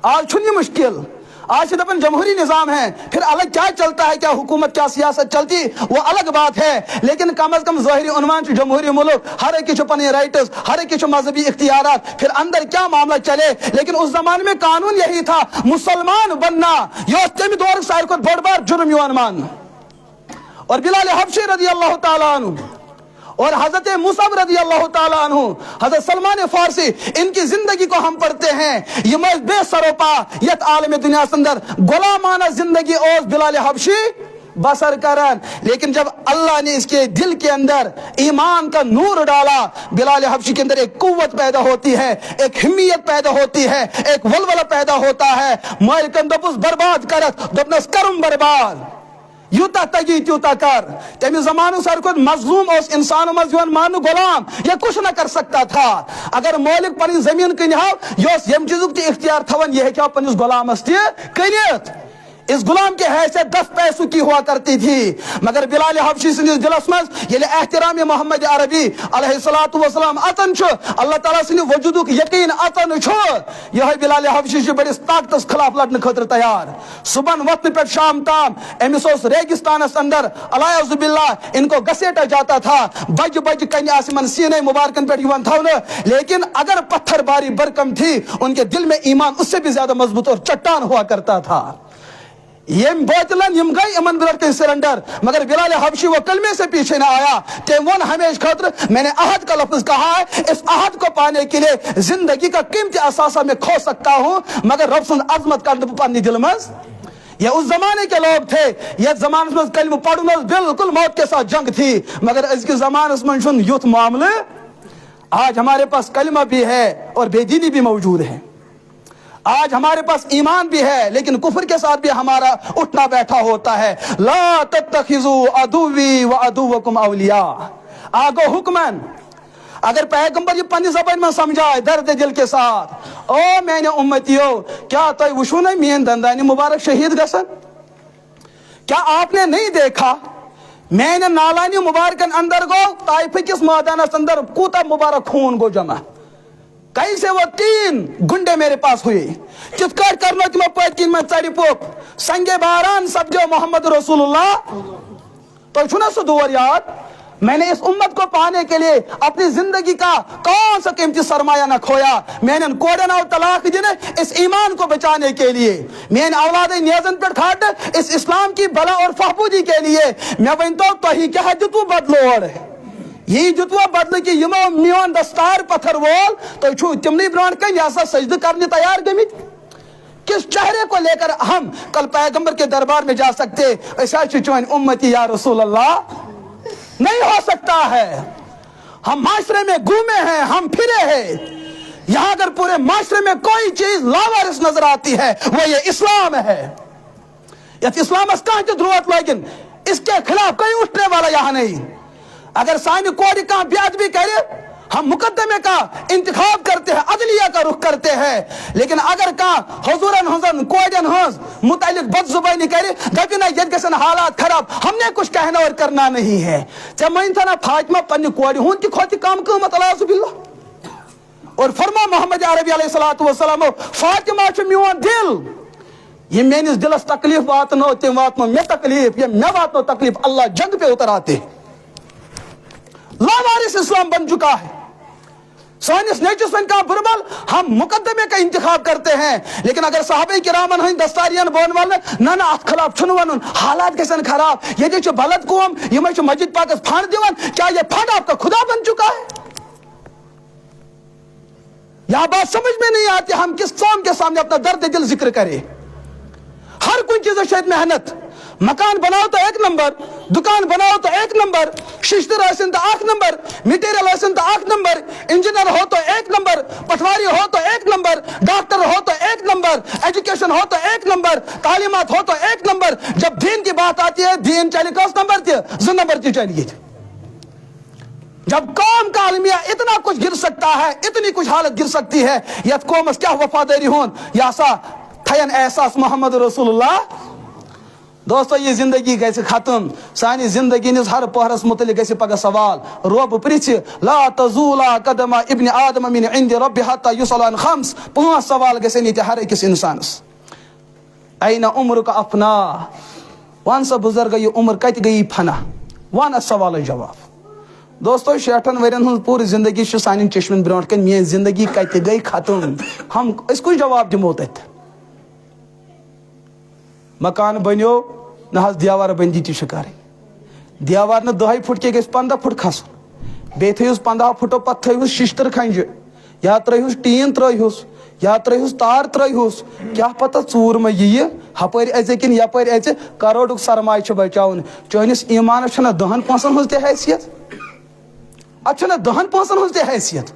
आज छुनी मुश्किल, आज दफन जमहूरी निजाम है, फिर अलग क्या चलता है, क्या हुकूमत क्या सियासत चलती वो अलग बात है, लेकिन कम अज कम ज़ाहिरी उन्वान जमहूरी मुल्क हर एक के पने राइट्स हर एक के मजहबी इख्तियारात, फिर अंदर क्या मामला चले। लेकिन उस जमाने में कानून यही था मुसलमान बनना यो तमी दौर सार को बड़ बार जुर्म युवान मान। और बिलाल हबशी रज़ी अल्लाह ताला अन्हु और हजरत मुसअब रज़ी अल्लाह ताला अन्हु, हजरत सलमान फारसी, इनकी जिंदगी को हम पढ़ते हैं। ये बेसरोपा यत आलम दुनिया के अंदर गुलामाना जिंदगी और बिलाल हबशी बसर करन। लेकिन जब अल्लाह ने इसके दिल के अंदर ईमान का नूर डाला, बिलाल हबशी के अंदर एक कुव्वत पैदा होती है, एक हिम्मत पैदा होती है, एक वलवला पैदा होता है। मालिकन दपुस बर्बाद करत दपनस करम बर्बाद यूता तगी त्यूता कर। तमी जमानु सर को मजलूम और इंसान मजून मानु गुलाम ये कुछ न कर सकता था। अगर मौलिक पनी जमीन कन योस यम चीजुक ती इख्तियार थवन यह क्या पनिस गुलामस ती कनियत। इस गुलाम के हैसियत 10 पैसों की हुआ करती थी। मगर बिलाल हबशी सिंदिस दिलस मज ये एहतराम मोहम्मद अरबी अलैहिस्सलातु वस्सलाम अतन छु, अल्लाह ताला सिंदि वजूदुक यकीन अतन छु। यह बिलाल हबशी छु बड़िस ताकतस खिलाफ लड़ने खतर तैयार। सुबह वक्त पे शाम ताम एमिस रेगिस्तानस अंदर अलायज़ु बिल्लाह इनको घसीटा जाता था। बज बज कन्या आसमान सीने मुबारकन पे युवान था। लेकिन अगर पत्थर बारी बरकम थी उनके दिल में ईमान उससे भी ज्यादा मजबूत और चट्टान हुआ करता था। ये बोतलन यम गई अमन बिलते सिलेंडर, मगर बिलाल हबशी वो कलमे से पीछे ना आया। ते वन हमेश खतर मैंने अहद का लफ्ज कहा है, इस अहद को पाने के लिए जिंदगी का कीमती असासा में खो सकता हूं, मगर रब सुन अजमत का पानी दिल मज। ये उस जमाने के लोग थे, ये जमाने में कलम पढ़ना बिल्कुल मौत के साथ जंग थी। मगर इसके जमाने में युद्ध मामले, आज हमारे पास कलमा भी है और बेदीनी भी मौजूद है। आज हमारे पास ईमान भी है लेकिन कुफर के साथ भी हमारा उठना बैठा होता है। ला तत्तखिजू अदुवी व अदुवकुम औलिया। आगो हुक्मन अगर पैगंबर ये पन्नी ज़बान में समझाए दर्द दिल के साथ, ओ मैंने उम्मतियों क्या तो वुशु नहीं मेन दंदानी मुबारक शहीद गसन? क्या आपने नहीं देखा मैंने नालानी मुबारकन अंदर गो ताइफ किस मैदान अंदर कूता मुबारक खून गो जमा, कैसे वो 3 गुंडे मेरे पास हुए चित्कार करना कि मैं पैकिन में चढ़ी पोप संगे बारान सब जो मोहम्मद रसूलुल्लाह। तो सुना सुदूर याद, मैंने इस उम्मत को पाने के लिए अपनी जिंदगी का कौन सा कीमती सरमाया न खोया। मैंने कोडन और तलाक जिने इस ईमान को बचाने के लिए, मैंने औलाद नियाजन पर खाट इस इस्लाम की भला और फहबूदी के लिए। मैं वही तो ही क्या जुतू बदलो और यही जुतवा बदल कि यमो मियोन दस्तार पत्थर वोल तो छु तिमनी ब्रांड का यासा सजद करने तैयार गमित। किस चेहरे को लेकर हम कल पैगंबर के दरबार में जा सकते? ऐसा चुचवन उम्मती या रसूल अल्लाह नहीं हो सकता है। हम माशरे में घूमे हैं, हम फिरे हैं, यहां अगर पूरे माशरे में कोई चीज लावारिस नजर आती है वो ये इस्लाम है। इस्लाम ध्रुवत, लेकिन इसके खिलाफ कोई उठने वाला यहां नहीं। अगर सानी कोड़ी का ब्याज भी करे हम मुकदमे का इंतखाब करते हैं, अदलिया का रुख करते हैं। लेकिन अगर का हुजूरन हुजन कोडन हज मुतालिक बदजुबानी करे गबिना यद गसन हालात खराब, हमने कुछ कहना और करना नहीं है। जमइन था ना फातिमा पन्नी कोड़ी हुन की खोती काम क़मत अलाज़ु बिल्लाह। और फरमा मोहम्मद अरबी अलैहिस्सलातु वस्सलाम फातिमा छु मियोन दिल, ये मेनिस दिलस तकलीफ वातनो ते वातनो मे तकलीफ, ये मे वातनो तकलीफ, अल्लाह जंग पे उतर आते। लावारिस इस्लाम बन चुका है। सोनिस नेचुसन का बुरबल हम मुकदमे का इंतखाब करते हैं। लेकिन अगर साहबे किरामन हैं दस्तारियन बोन वाले ना ना अत खिलाफ छुनवन हालात कैसन खराब, ये जो भलत कौम ये मैं मस्जिद पाक फाड़ दिवन, क्या ये फाड़ आपका खुदा बन चुका है? यह बात समझ में नहीं आती। हम किस कौम के सामने अपना दर्द दिल जिक्र करें? हर कोई चीज शायद मेहनत, मकान बनाओ तो 1 नंबर, दुकान बनाओ तो 1 नंबर, शिश्तर हसन तो 8 नंबर, मटेरियल हसन तो 8 नंबर, इंजीनियर हो तो 1 नंबर, पटवारी हो तो 1 नंबर, डॉक्टर हो तो 1 नंबर, एजुकेशन हो तो 1 नंबर, तालीमात हो तो 1 नंबर। जब दीन की बात आती है दीन चले 10 नंबर थे 2 नंबर की चलिए। जब कौम का अलमिया इतना कुछ गिर सकता है, इतनी कुछ हालत गिर सकती है, यथ कौमस क्या वफादारी होन यह सा थयन एहसास मोहम्मद रसूलुल्लाह। दोस्तों ये जिंदगी गैसे खत्म, सानी जिंदगी निज हर पहरस मुतलिक गैसे पगह सवाल रब प्रिछ ला तजूला कदमा इब्न आदम मिन इंद रब्बि हत्ता युसल अन खम्स। 5 सवाल गैसे नीति हर अकिस इंसानस। ऐना उम्र का अपना, वन सा बुजुर्ग ये उम्र कत गई फना, वन सवाल जवाब। दोस्तों 60 वरियन हूँ पूरी जिंदगी सान चश्मन ब्रोट कन, मेरी जिंदगी कत गई खत्म, हम इसको जवाब दिमो तत। मकान बनो ना देवार बंदी ती कर, देवार न 10 फुट के 15 फुट खसन, बे थोस 15 फुटो पे थोस शिश्तर खंज, या त्रोस टीन त्रोस, या त्रोस तार त्रोस, क्या पता चूर मे यह हपर अचे कि यपर अचे, करोड़ सरमाय बचान। चनिस ईमान 10 पोसन हज हैसियत, अच्छा 10 पोसन हज हैसियत,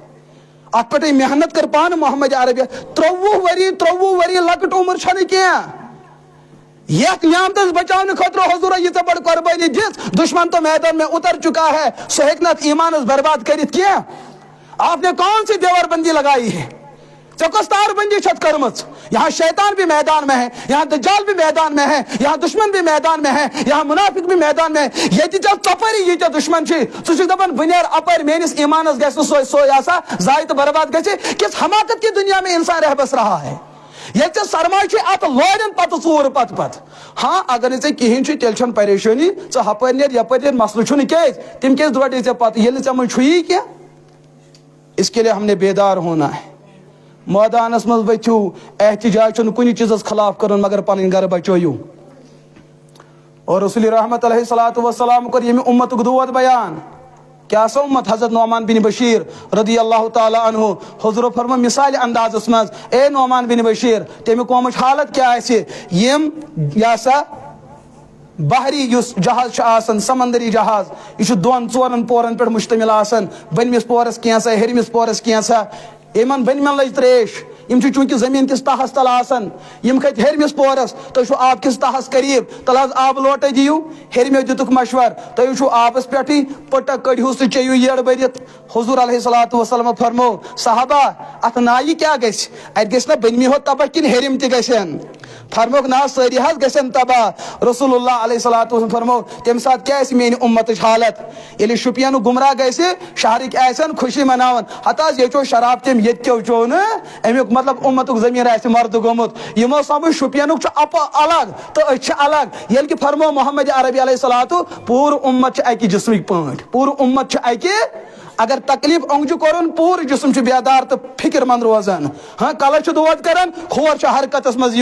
अत पे मेहनत कर पान मोहम्मद अरबी 23 वरी लकट उम्र क्या यथ नियामत बचाने खतरो हजूर ये बड़ कुर्बानी दिस, दुश्मन तो मैदान में उतर चुका है, सो हेकनत ईमान बर्बाद करित क्या। आपने कौन सी देवरबंदी लगाई है, चौकस्तार बंदी छत करमच। यहाँ शैतान भी मैदान में है, यहाँ दज्जाल भी मैदान में है, यहाँ दुश्मन भी मैदान में है, यहाँ मुनाफिक भी मैदान में है। ये चपरी ये दुश्मन दपान बुनियार अपर मेनिस ईमानस गो सोसा जाय तो बर्बाद गि, किस हमाकत की दुनिया में इंसान रह बस रहा है। ये सरमाय अत लोरन पत चूर पत हाँ अगर ऐसे कहें तेल परेशानी हपर नेर यपर मसल तम क्या दोड़े पत ये मन छुई क्या। इसके लिए हमने बेदार होना है, मैदानस मज बचू, एहतजाज कुछ चीज़ खिलाफ कर मगर पन घर बचो। और रसूल रहमत अलैहिस्सलातु वस्सलाम कर ये उम्मत दूद बयान क्या सा उम्मत हजरत नौमान बिन बशीर रदी अल्लाह ताला अन्हु हुजूर फरमा मिसाल अंदाज़ मज ए नौमान बिन बशीर तमिक कौमच हालत क्या यम यासा बहरी जहाज आसन समंदरी जहाज यह 2-4 पोरन पे मुश्तमिल आसन, बनमिस पोरस कैसा हेरमिस पोरस कैसा इन बनमन लज त्रेश यम चूंकि जमीन किस तहस तल आसन यम खत हेरमिस पोरस तुम आब किस तहस करीब तल आब लोटे दियो हेरमे दितुक मशवर तुम आबस पे पट कड़ियो तो चेयू येड़ भरित। हुजूर अलैहिस्सलातु वस्सलाम फरमो साहबा अत नाई क्या गस ना बनमी हो तबाह कि हेरम तन फरमोक ना सारी हज गसन तबाह। रसूलुल्लाह अलैहिस्सलातु वस्सलाम फरमो तम सात क्या मेन उम्मत हालत ये शुपियन गुमराह गसे शहरिक आसन खुशी मनावन हता ये चो शराब तम ये चो न अमुक मतलब उम्मत जमीन मर्द गोमुत यमो समझ शुपियन अप अलग तो अलग ये कि फरमो मोहम्मद अरबी अलैहिस्सलातु पूर उम्मत अकि जिस्मिक पाट, पूर उम्मत अकि अगर तकलीफ ओंगजु कर पूर जिस्म बेदार तो फिक्रमंद रोजान। हाँ कल दोद कर खोर हरकत मज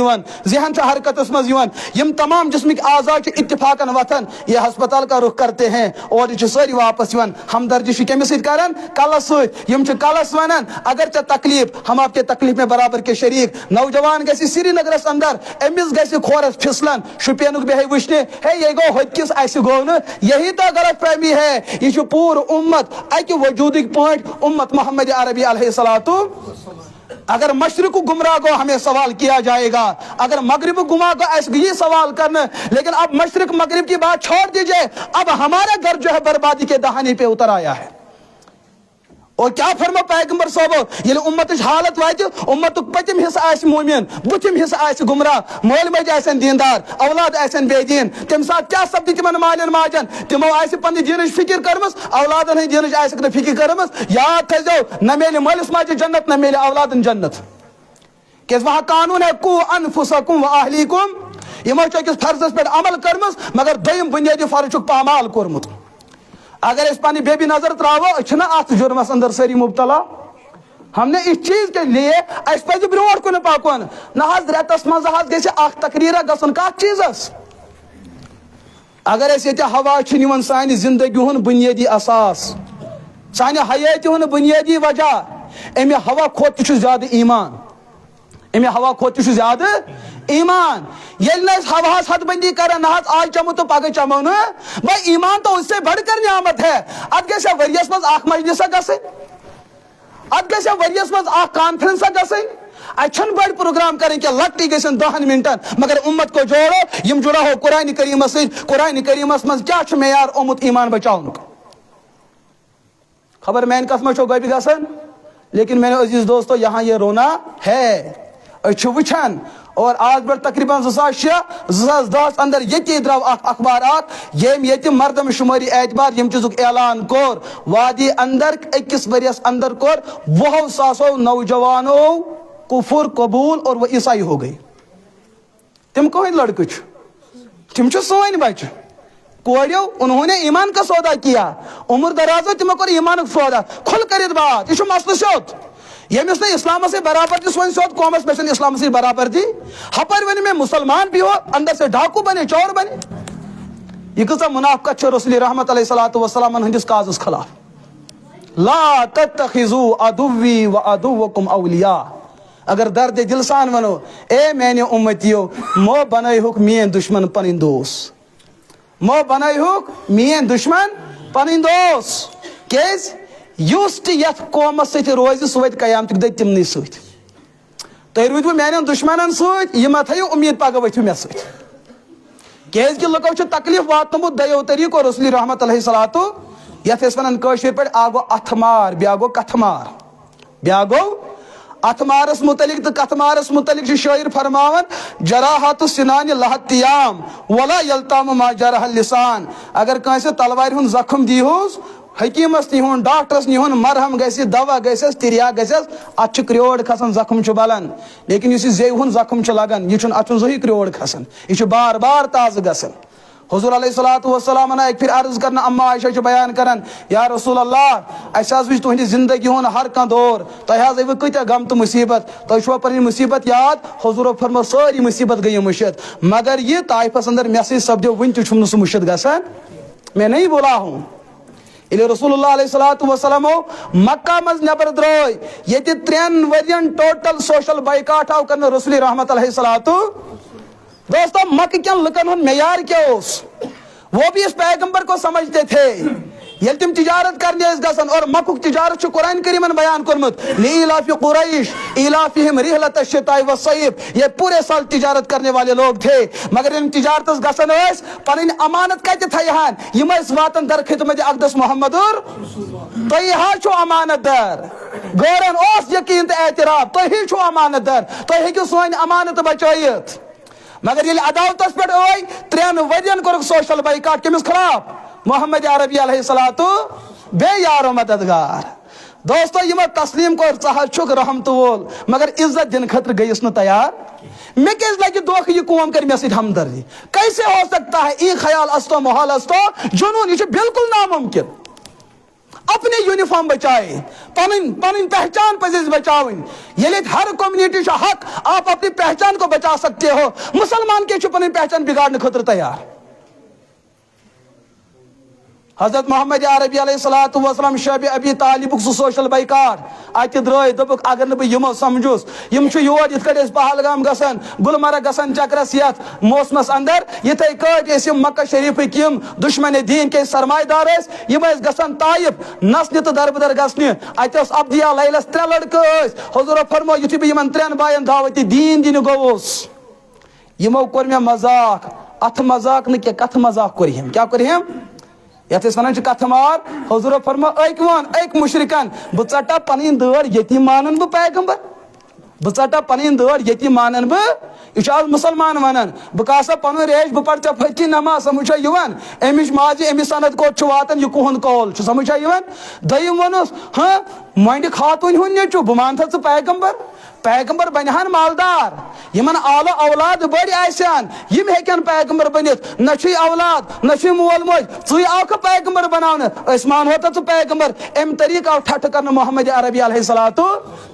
जहन हरकत मज यम तमाम जिस्मिक आज़ा इत्तिफाकन वथन ये हस्पताल का रुख करते हैं और सारी वापस हमदर्दी कमिस कर कलस सम कलस वन अगर चे तकलीफ हम आपके तकलीफ में बराबर के शरीक। नौजवान गि श्रीनगरस अंदर अमिस गि खोरस फिसलन शुपियन बे वुचने हे ये गो हकिस गो न यही तो गलत फहमी है। यह पूर उम्मत अकि वजूदिक पॉइंट उम्मत मोहम्मद अरबी अलैहिस्सलातु। अगर मशरिक गुमराह को हमें सवाल किया जाएगा, अगर मगरिब गुमा को ये सवाल करना, लेकिन अब मशरिक मगरिब की बात छोड़ दीजिए, अब हमारा घर जो है बर्बादी के दहाने पे उतर आया है। और क्या फरमा पैगंबर साहब ये उम्मत हालत वात उम्मत पतिम हिस्सा मोमिन बुथिम हिस्सा गुमराह मोल मज आसन दीनदार औलाद आसन बेदीन तम साथ क्या सपद तिमन मालन माजन तिमो आस पन दीन फिक्र करमस औलादन हंद दीन आसक न फिक्र करमस। याद थो न मेल मलिस माज जन्नत न मेल औलादन जन्नत क्या वहाँ कानून है कु अनफुसकुम व अहलीकुम यमो अकिस फर्जस पे अमल करमस मगर दोयम बुनियादी फर्ज पामाल कोरमुत। अगर इस पानी बेबी नजर त्रावो अत जुर्मस अंदर सारी मुबतला। हमने इस चीज के लिए पे ब्रोट कुन पकुन न रेतस मज तकरीर गसन कत चीजस। अगर ये हवा सान जिंदगी हूं बुनियादी असास सान हयाती हूं बुनियादी वजह अमे हवा खोत ज्यादा ईमान, अमे हवा खोत ज्यादा ईमान। ये हवास हदबंदी कर न आज चमो तो पगह चमो न भाई ईमान तो उससे बढ़कर नियामत है। अत गया वरियस मज मजलिसा गस अत गया वरियस मज कॉन्फ्रेंस गई अच्छन बड़ प्रोग्राम करें क्या लट्टी गसन 10 मिनटन मगर उम्मत को जोड़ो यम जुड़ा हो कुरान करीमस। कुरान करीमस मज क्या मेयार ओमुत ईमान बचाउन। खबर मैन कथ मो गोबी गसन लेकिन मैंने अजीज दोस्तों यहाँ ये रोना है वुचान और आज पे तकरीबन 2006-2010 अंदर ये द्राव अखबार ये मरदम शुमारी एतबार यम चीज़ ऐलान कोर वादी अंदर अकिस वरियस अंदर कोर 100 नौजवानों कुफर कबूल और वह ईसाई हो गई। तिम कौन लड़के तिम सोन बच कोड़ियों उन्होंने ईमान का सौदा किया उम्र दराज तिमो कर ईमान का सौदा खुल कर बात यह मसल सोत यमिस ने इस्लाम से बराबर दी सोन सोत कौमस में इस्लाम से बराबर दी हपर वन में मुसलमान भी हो अंदर से डाकू बने चोर बने यह कसा मुनाफिकत रसूल रहमत अलैहिस्सलातु वस्सलाम हंदिस काजस खिलाफ ला तत्तखिजू अदुव्वी व अदुव्वकुम औलिया अगर दर्द दिल सान वनो ए मैंने उम्मतियों मो बनाइहुक मेन दुश्मन पन दोस्त मो बनाइहुक मेन दुश्मन पन दोस्त केस युस यथ कौमस सत रोज सह वत कयामत दह तिमन सत तुम रूदू मान दुश्मन सत यह मत थो उम्मीद पगह वथु मे सत कि लुको तकलीफ वातमुत दयो तरीको रसूल रहमत अलैहिस्सलातु यथ वन कशर पे आ गो अथमार ब्या गो कथमार ब्या गो अथमारस मुतलिक तो कथमारस मुतलिक शायर फरमावन जराहत सिनान लहतियाम वला यल्ताम मा जरह लिसान अगर कंसे तलवार हुन जख्म दीहुस हकीमस निहुन डॉक्टरस निहुन मरहम गैसे दवा गैसे तिरिया गैसे अत क्रोड़ खसन जख्म बलन लेकिन इस जेहुन जख्म लगन यह अत जोही क्रोड़ खसन यह बार बार ताज गसन हुजूर अलैहिस्सलातु वस्सलाम एक फिर अर्ज करना अम्मा आयशा बयान करन या रसूल अल्लाह ऐसा तुहद जिंदगी हुन हर कह दौर तुम वो कत गम तो मुसीबत तुम पन मुसीबत याद हुजूर फरमो सारी मुसीबत गई मुशत मगर ये ताइफस अंदर मे सह सपदो वन तुम सह मुशत गसान मैं नहीं बोला हूँ इले रसूलुल्लाह अलैहिस्सलातु वस्सलाम मक्का मज नबर द्राय ये 3 वरियन टोटल सोशल बाइकाट आव कर रसूल रहमत अलैहिस्सलातु दोस्तों मक्के के लुकन हुन मेयार क्या वो भी इस पैगंबर को समझते थे ये तुम तिजारत करने गसन और मक्कुक तिजारत कुरान करीमन बयान कर्मुत लीलाफि कुरैश इलाफिहिम रिहलत अश-शिताई वस-सैफ ये पूरे साल तिजारत करने वाले लोग थे मगर इन तिजारत गसन पन अमानत कत थयहान यम वातन दर खिदमत अक़दस मुहम्मदुर तुह छो अमानत दर गौरन यकीन तो एतराफ तुही छो अमानत दर तुह हेकु सोन अमानत बचायत मगर ये अदालत पे 3 वरियन कोर सोशल बाइकाट कमिस खिलाफ मोहम्मद अरबी अलैहिस्सलातु बे यारो मददगार दोस्तों यम तस्लीम को चुक रहमत वोल मगर इज्जत दिन खतर गईस न तैयार मे क्या लगे दोख यह कौम कर मे सत हमदर्दी कैसे हो सकता है ये ख्याल अस्तो माहौल अस्तो जुनून यह बिल्कुल नामुमकिन अपने यूनिफॉर्म बचाए पन पहचान पजिज बचावन ये हर कम्युनिटी हक आप अपनी पहचान को बचा सकते हो मुसलमान के पन पहचान बिगाड़ने खतर तैयार हजरत मोहम्मद अरबी अलैहिस्सलातु वस्सलाम शब अबी तालिब सोशल बाइकाट अत द्राय दोपक अगर न बो समझुस यम योर इत पहलगाम गसन गुलमर्ग गसन चक्रस यथ मौसमस अंदर इथे कट मक्का शरीफ यम दुश्मन दीन के सरमायदार यम गसन ताइफ नसने तो दरबदर गसने अत अब्दिया लैलस 3 लड़के हुजूर फरमो युथि बह यमन 3 बायन दावत दीन दिन गोवस यमो कोर मे मजाक अथ मजाक न के कथ मजाक कोर हम क्या कोर हम यथ वन कथ मार हुजूर फरमा अक मुशरिकन बह टा पन दर ये मानन बह पैगंबर बह टा पन दर ये मानन बह यह आज मुसलमान वन बह कासा पन रेश बह पढ़ फती नमाज समझा अमिश माजे अमिस सनद कोट वातान यह कुहन कौल समझा दयम वनस हाँ मंड खातून हुन नेचु बह मान थ पैगंबर बनहान मालदार यमन आला औलाद बड़ आसान यम हेकन पैगंबर बनित न औलाद न मोल मोज चुई आख पैगंबर बनाने मान होता तो पैगंबर अम तरीक आव ठठ कर मोहम्मद अरबी अलैहिस्सलातु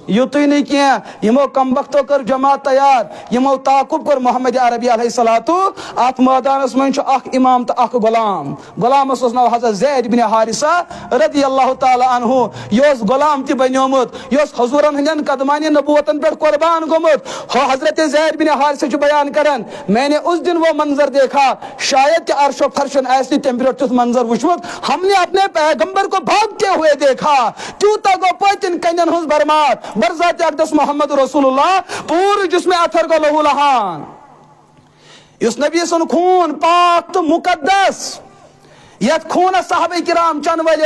युत नहीं किया यमो कम वक्तो कर जमात तैयार यमो ताकुब कर मोहम्मद अरबी अलैहिस्सलातु अत मैदानस मन इमाम तो गुलामस नाव हजरत ज़ैद बिन हारिसा रदियल्लाहु ताला अन्हु यह गुलाम ति बन्योमुत यह हुजूरन हंदन कदमानी नबूवतन पर कुर्बान गोमुत हजरत ज़ैद बिन हारिसा बयान करन मैंने उस दिन वो मंजर देखा शायद अर्शो फर्शन ऐसी टेम्परेचर मंजर वुचमुत हमने अपने पैगंबर को भागते हुए देखा तूता गो पतिन कन्यन हुज बरमात बरजात अक़दस मोहम्मद रसूलुल्लाह पूरे जिसमें अथर गो लहू लहान इस नबी सन खून पाक तो मुकद्दस یت خون صحابہ کرام چن ول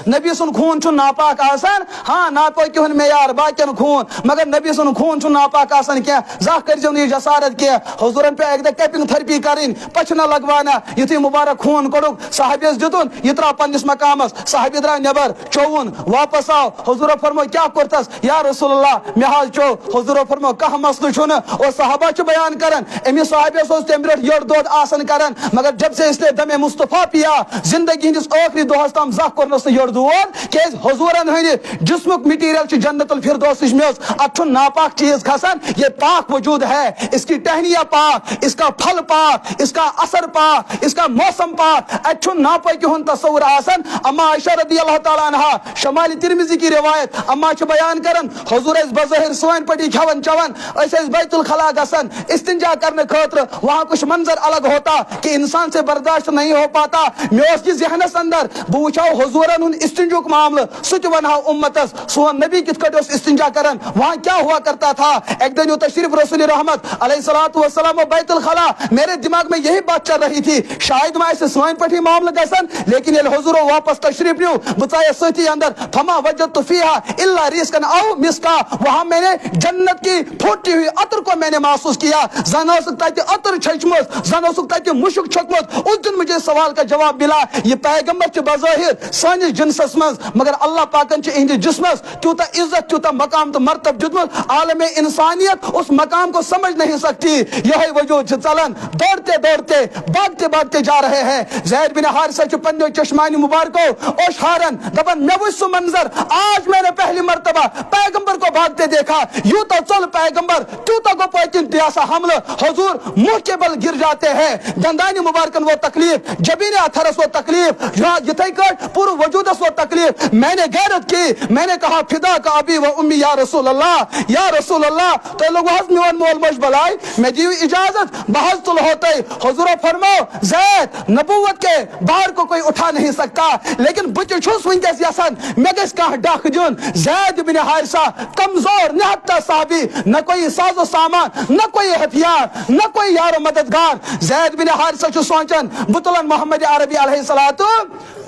نبی سن خون چھ ناپاک آسان ہاں ناپاکی ہن معیار باقین خون مگر نبی سن خون چھ ناپاک آسان کی زاہ کرزو یہ جسارت کی حضورن پہ ایک دہ کیپنگ تھرپی کریں پچھنا لگوانا یتھی مبارک خون کڑک صحابیس دتن یہ ترا پنس مقامس صحابی درا نبر چون واپس آو حضور فرمو کیا کرتس یا رسول اللہ مے حال چو حضور فرمو کہ مسئلہ چھن اور صحابہ چھ بیان کرن امی صحابیس اس تم برٹ یڑ دود آسن کرن مگر جب سے اس نے دم مصطفیٰ پیا زندگی ہندس آخری دہس تام زخ کرنس یڑ دود کہ حضورن ہند جسمک مٹیریل چھ جنت الفردوس مز ات ناپاک چیز کھسان یہ پاک وجود ہے اس کی ٹہنیاں پاک اس کا پھل پاک اس کا اثر پاک اس کا موسم پاک ات ناپاکی ہن تصور آسان اما عائشہ رضی اللہ تعالیٰ عنہ شمال ترمذی کی روایت اما چھ بیان کرن حضور اس بظاہر سوائن پٹی کھون چون اس بیت الخلا گسن استنجا کرنے خاطر وہاں کچھ منظر الگ ہوتا کہ انسان سے برداشت نہیں ہو پاتا میں اس کی ذہنس اندر بہ وچھاو حضورن ہن استنجوک معاملہ سچ ونہا امتس سون نبی کت کٹ اس استنجا کرن وہاں کیا ہوا کرتا تھا ایک دن تشریف رسول رحمت علیہ الصلوۃ والسلام بیت الخلا میرے دماغ میں یہی بات چل رہی تھی شاید میں ایسے سوائن پٹی معاملہ گسن لیکن یہ حضور واپس تشریف نیو بتایا ستی اندر فما وجدت فیها الا ریسکن او مسکا وہاں میں نے جنت کی پھوٹی ہوئی عطر کو میں نے محسوس کیا زن ہو سکتا ہے کہ عطر چھچمت زن ہو سکتا ہے کہ مشک چھکمت اس دن مجھے سوال کا جواب ملا یہ پیغمبر چھ بظاہر سانس جنسس مز مگر اللہ پاکن چھ اہند جسمس تیوتا عزت تیوتا مقام تو مرتب جدمت عالم انسانیت اس مقام کو سمجھ نہیں سکتی یہی وجود چلن دوڑتے دوڑتے بھاگتے بھاگتے جا رہے ہیں زید بن حارثہ چھ پنجو چشمانی مبارکو اوشہارن دبن میں وہ منظر آج میں نے پہلی مرتبہ پیغمبر کو بھاگتے دیکھا یوں تو چل پیغمبر تو کو پوچن تیاسا حمل حضور منہ کے بل گر جاتے ہیں دندانی مبارکن وہ تکلیف جبین اتھرس وہ تکلیف یتھائی کٹ پورا وجودس وہ تکلیف میں نے غیرت کی میں نے کہا فدا کا ابی و امی یا رسول اللہ تو لوگ وحض میون مول مش بلائی میں دیو اجازت بحث تل ہوتے حضور فرمو زید نبوت کے باہر کو کوئی اٹھا نہیں سکتا لیکن بچ چھوس ونکس یسن میں گس کہاں ڈاک جن زید بن حارثہ کمزور نہتا صحابی نہ کوئی ساز و سامان نہ کوئی ہتھیار نہ کوئی یار و مددگار زید بن حارثہ چھ سوچن بطلن محمد عربی علیہ الصلوۃ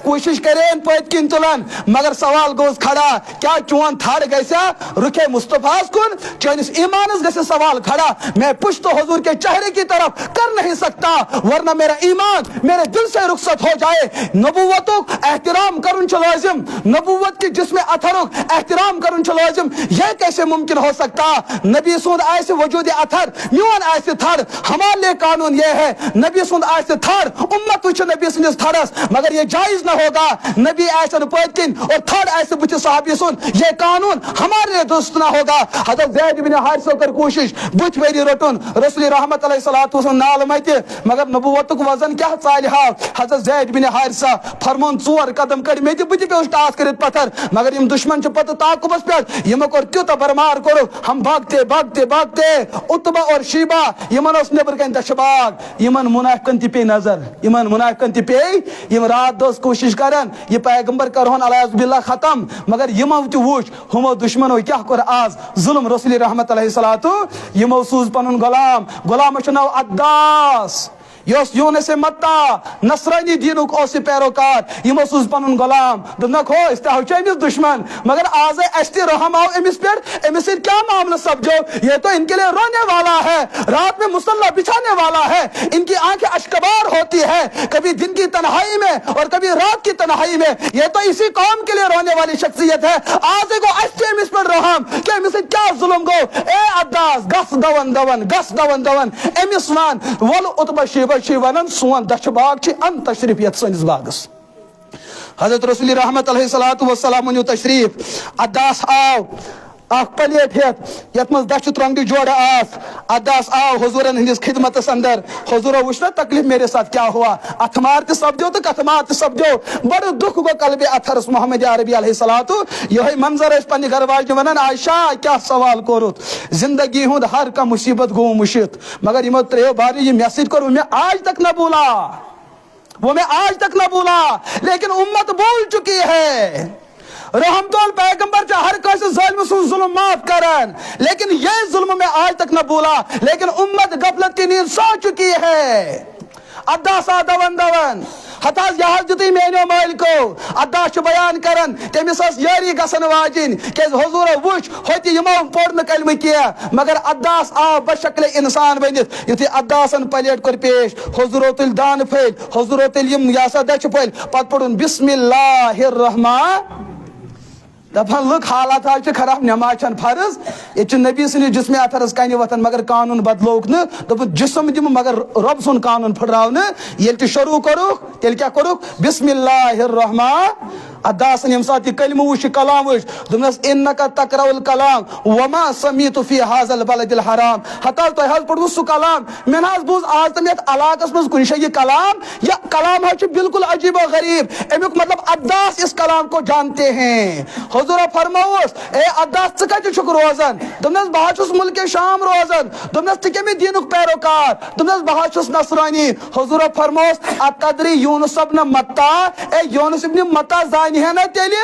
کوشش کریں پت کن تلن مگر سوال گوز کھڑا کیا چون تھڑ گسیا رکھے مصطفیٰ کن چانس ایمانس گسے سوال کھڑا میں پشت حضور کے چہرے کی طرف کر نہیں سکتا ورنہ میرا ایمان میرے دل سے رخصت ہو جائے نبوتک احترام کرن چھ لازم نبوت کی جس میں اثرک احترام کرن چھ لازم یہ کیسے ممکن ہو سکتا نبی سند ایسے وجود اثر میون ایسے تھڑ ہمارے لیے قانون یہ ہے نبی سند ایسے تھڑ امت وچ نبی سندس تھڑس مگر یہ جائز ہوگا نبی ایسے پتکن اور تھرڈ ایسے بچ صحابی سن یہ قانون ہمارے لیے درست نہ ہوگا حضرت زید بن حارثہ کر کوشش بچ ویری رٹن رسول رحمت علیہ الصلوۃ والسلام نال مت مگر نبوت کو وزن کیا صالحہ حضرت زید بن حارثہ فرمون ژور قدم کڑ میں بچ پہ ٹاس کرت پتھر مگر یم دشمن چ پتہ تعاقبس پہ یم کور تیوتا برمار کرو ہم بھاگتے بھاگتے بھاگتے عتبہ اور شیبہ یمن اس نبر کن دشباگ یمن منافقن تی پہ نظر یمن منافقن تی پہ یم رات دوس کوشش کرن یہ پیغمبر کرہن علیہ باللہ ختم مگر یمو تہ وچ ہمو دشمنو کیا کر آز ظلم رسول رحمت علیہ الصلوۃ یمو سوز پنن غلام چھ نو عداس یوس یونس متا نصرانی دینک اوس پیروکار یمو سوز پنن غلام دنکھ ہو استہو چمس دشمن مگر آز استی رحم آو امس پہ امس کیا معاملہ سمجھو یہ تو ان کے لیے رونے والا ہے رات میں مصلح بچھانے والا ہے ان کی آنکھیں اشکبار ہوتی ہے کبھی دن کی تنہائی میں اور کبھی رات کی تنہائی میں یہ تو اسی قوم کے لیے رونے والی شخصیت ہے آج کو استی امس پہ رحم کہ امس کیا ظلم گو اے عداس گس دون امس وان ول عتبہ شیونن سون دچھ باغ چھ ان تشریف یت سنس باغس حضرت رسول رحمت علیہ الصلوۃ والسلام نیو تشریف عداس آو اخ پلیٹ ہت یت مز دچھ ترنگی جوڑا آس عداس آو حضورن ہندس خدمتس اندر حضور وچھنا تکلیف میرے ساتھ کیا ہوا اتھمار تہ سپدو تو کتمار تہ سپدو بڑ دکھ گو قلب اتھرس محمد عربی علیہ الصلوۃ یہ منظر اس پنہ گھر واجن ونان عائشہ کیا سوال کرت زندگی ہند ہر کا مصیبت گو مشت مگر یمو تریو باری یہ میسج کرو میں آج تک نہ بولا وہ میں آج تک نہ بولا لیکن امت بول چکی ہے رحم تول پیغمبر چا ہر کس ظالم سن ظلم معاف کرن لیکن یہ ظلم میں آج تک نہ بولا لیکن امت غفلت کی نیند سو چکی ہے عداس دون ہتاز یہ دیتی میانو مالکو اداس بیان کرن تمس یاری گسن واجن کیاز حضور وچ ہوتی یمو پور نہ کلمہ کیا مگر اداس آو بشکل انسان بنت یتھی اداسن پلیٹ کر پیش حضور تل دان پھیل حضور تل یم یاسا دچ پھیل پت پڑھن بسم اللہ الرحمن دپان لک حالات آج خراب نماز چھن فرض یہ نبی سن جسم اتھرس کنہ وتھان مگر قانون بدلوک نا دپ جسم دم مگر رب سن قانون پھٹراو یل تہ شروع کروک تیل کیا کروک بسم اللہ الرحمن اداسن یم سات کلمہ وچ کلام وچ دمس انک تقرأ الکلام وما سمیت فی هذا البلد الحرام ہتا تو حض پڑھو سو کلام میں ناز بوز آج تم یت علاقس مز کن یہ کلام یا کلام ہے بالکل عجیب و غریب امیک مطلب اداس اس کلام کو جانتے ہیں حضور فرماوس اے اداس ژٕ کتہِ چھُکھ روزان دمس بہا چھُس ملک شام روزان دمس ژٕ کمی دینک پیروکار دمس بہا چھُس نصرانی حضور فرماوس اتدری یونس ابن متا اے یونس ابن متا زانی ہے نا تیلی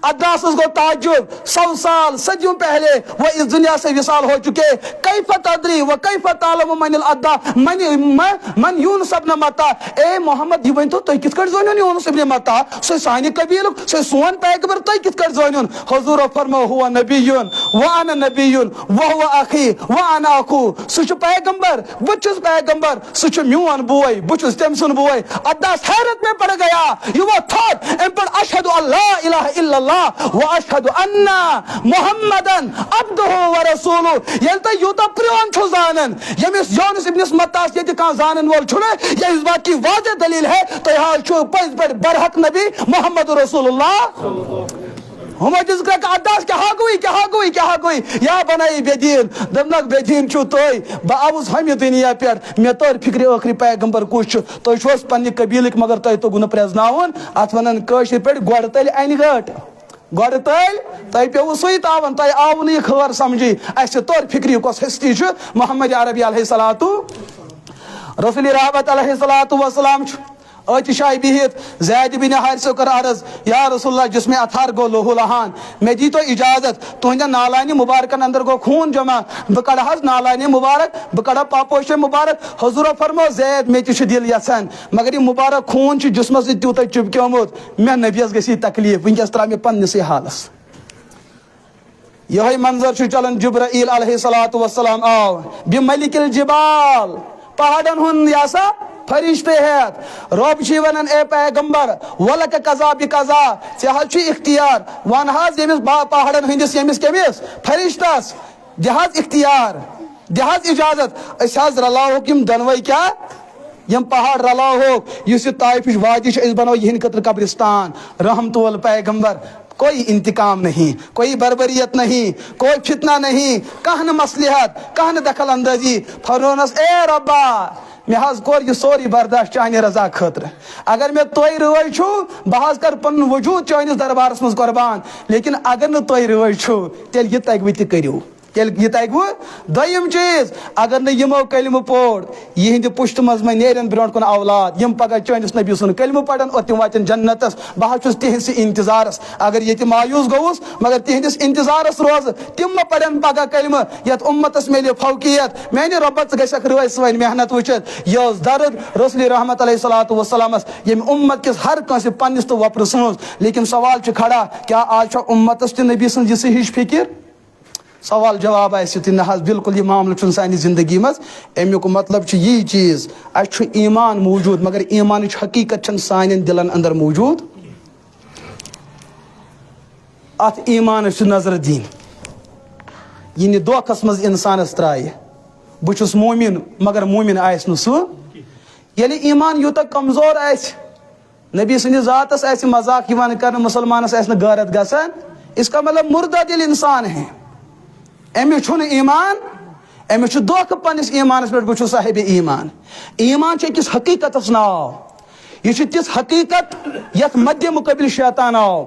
اداس گو تعجب 100 سال صدیوں پہلے وہ اس دنیا سے وصال ہو چکے کیف تدری و کیف تعلم من الادا من یونس ابن متا اے محمد یہ ونتو تو کت کٹ زونن یونس ابن متا سو سانی قبیل سو سون پیغمبر تو کت کٹ زونن حضور فرمو هو نبی وانا نبی وهو اخی وانا اخو سو پیغمبر بچس پیغمبر سو میون بوئی بچس تمسن بوئی اداس حیرت میں پڑ گیا یہ وہ تھاٹ ام پر اشهد ان لا الہ الا اللہ واشهد ان محمدا عبده ورسوله یلتا یوتا پریون چھو زانن یمس یونس ابن متاس یہ کان زانن وول چھنے یہ اس بات کی واضح دلیل ہے تو حال چھو پس پر برحق نبی محمد رسول اللہ ہم جس کا اداس کیا گوئی یا بنائی بے دین دمنک بے دین چھو توئی با آوز ہمی دنیا پیٹ میں طور فکر آخری پیغمبر کچھ تو چھوس پنی قبیلک مگر تو تو گن پریزناون ات ونن کاشر پیٹ گوڑ تل این گٹ گوڑ تل تہ پیو سوئی تاون تہ آو نی خبر سمجھی اس طور فکری کس ہستی چھ محمد عربی علیہ الصلوۃ رسول رحمت علیہ الصلوۃ والسلام ات شاہ بہت زید بن حارثہ کر عرض یا رسول اللہ جس میں اتھار گو لوہ لہان میں دی تو اجازت تہندہ نالانی مبارکن اندر گو خون جمع بکڑ حض نالانی مبارک بکڑ پاپوش مبارک حضور فرمو زید میں چھ دل یسن مگر یہ مبارک خون چھ جسمس تیوتہ چپکیومت میں نبیس گسی تکلیف ونکس ترا میں پنسے حالس یہ منظر چھ چلن جبرائیل علیہ الصلوۃ والسلام آو بملک الجبال پہاڑن ہن یاسا فرشتے ہیں رب چھ ونن اے پیغمبر ولک قضا بقضا ژےٚ چھ اختیار ون حظ یمس پہاڑن ہندس یمس کمس فرشتس دہذ اختیار دہذ اجازت اس حظ رلاوک یم دنوے کیا یم پہاڑ رلاوک اس طائفچ وادی اس بنو یہن خطر قبرستان رحمت ول پیغمبر کوئی انتقام نہیں کوئی بربریت نہیں کوئی فتنہ نہیں کہن مصلحت کہن دخل اندازی فرونس اے ربا میں حض کور یہ سوری برداشت چانہ رضا خاطر اگر میں توئی روئی چھو بہت کر پن وجود چانس دربارس مز قربان لیکن اگر نہ توئی روئی چھو تیل یہ تگوی تہ کریو تیل یہ تگو دویم چیز اگر نہ یمو کلمہ پور یہند پشت مز میں نیرن برونٹ کن اولاد یم پگہ چانس نبی سن کلمہ پڑھن اور تم واتن جنتس بہ چھس تہنس انتظارس اگر یہ مایوس گوس مگر تہندس انتظارس روز تم پڑھن پگہ کلمہ یت امتس میلے فوقیت میانہ ربت گژھک رویس وین محنت وچت یہ درد رسول رحمت علیہ الصلوۃ والسلام یم امت کس ہر کنس پنس تو وپر سوز لیکن سوال چھ کھڑا کیا آج امتس تہ نبی سن جس ہش فکر سوال جواب آسہ تہ نہ بالکل یہ معاملہ چھ سانہ زندگی مز امیک مطلب چھ یہ چیز اس ایمان موجود مگر ایمان حقیقت چھ سانن دلن اندر موجود ات ایمان چھ نظر دین یہ دھوکھس مز انسانس ترائے بچس مومن مگر مومن آس نا سہ یل ایمان یوتہ کمزور آس نبی سندس ذاتس آس مذاق کر مسلمانس آس نا غارت گسان اس کا مطلب مردہ دل انسان ہے امس چھن ایمان امس دھوکہ پنس ایمانس پہ بچ صاحب ایمان ایمان اکس حقیقت ناو یہ تس حقیقت یت مد مقابل شیطان آو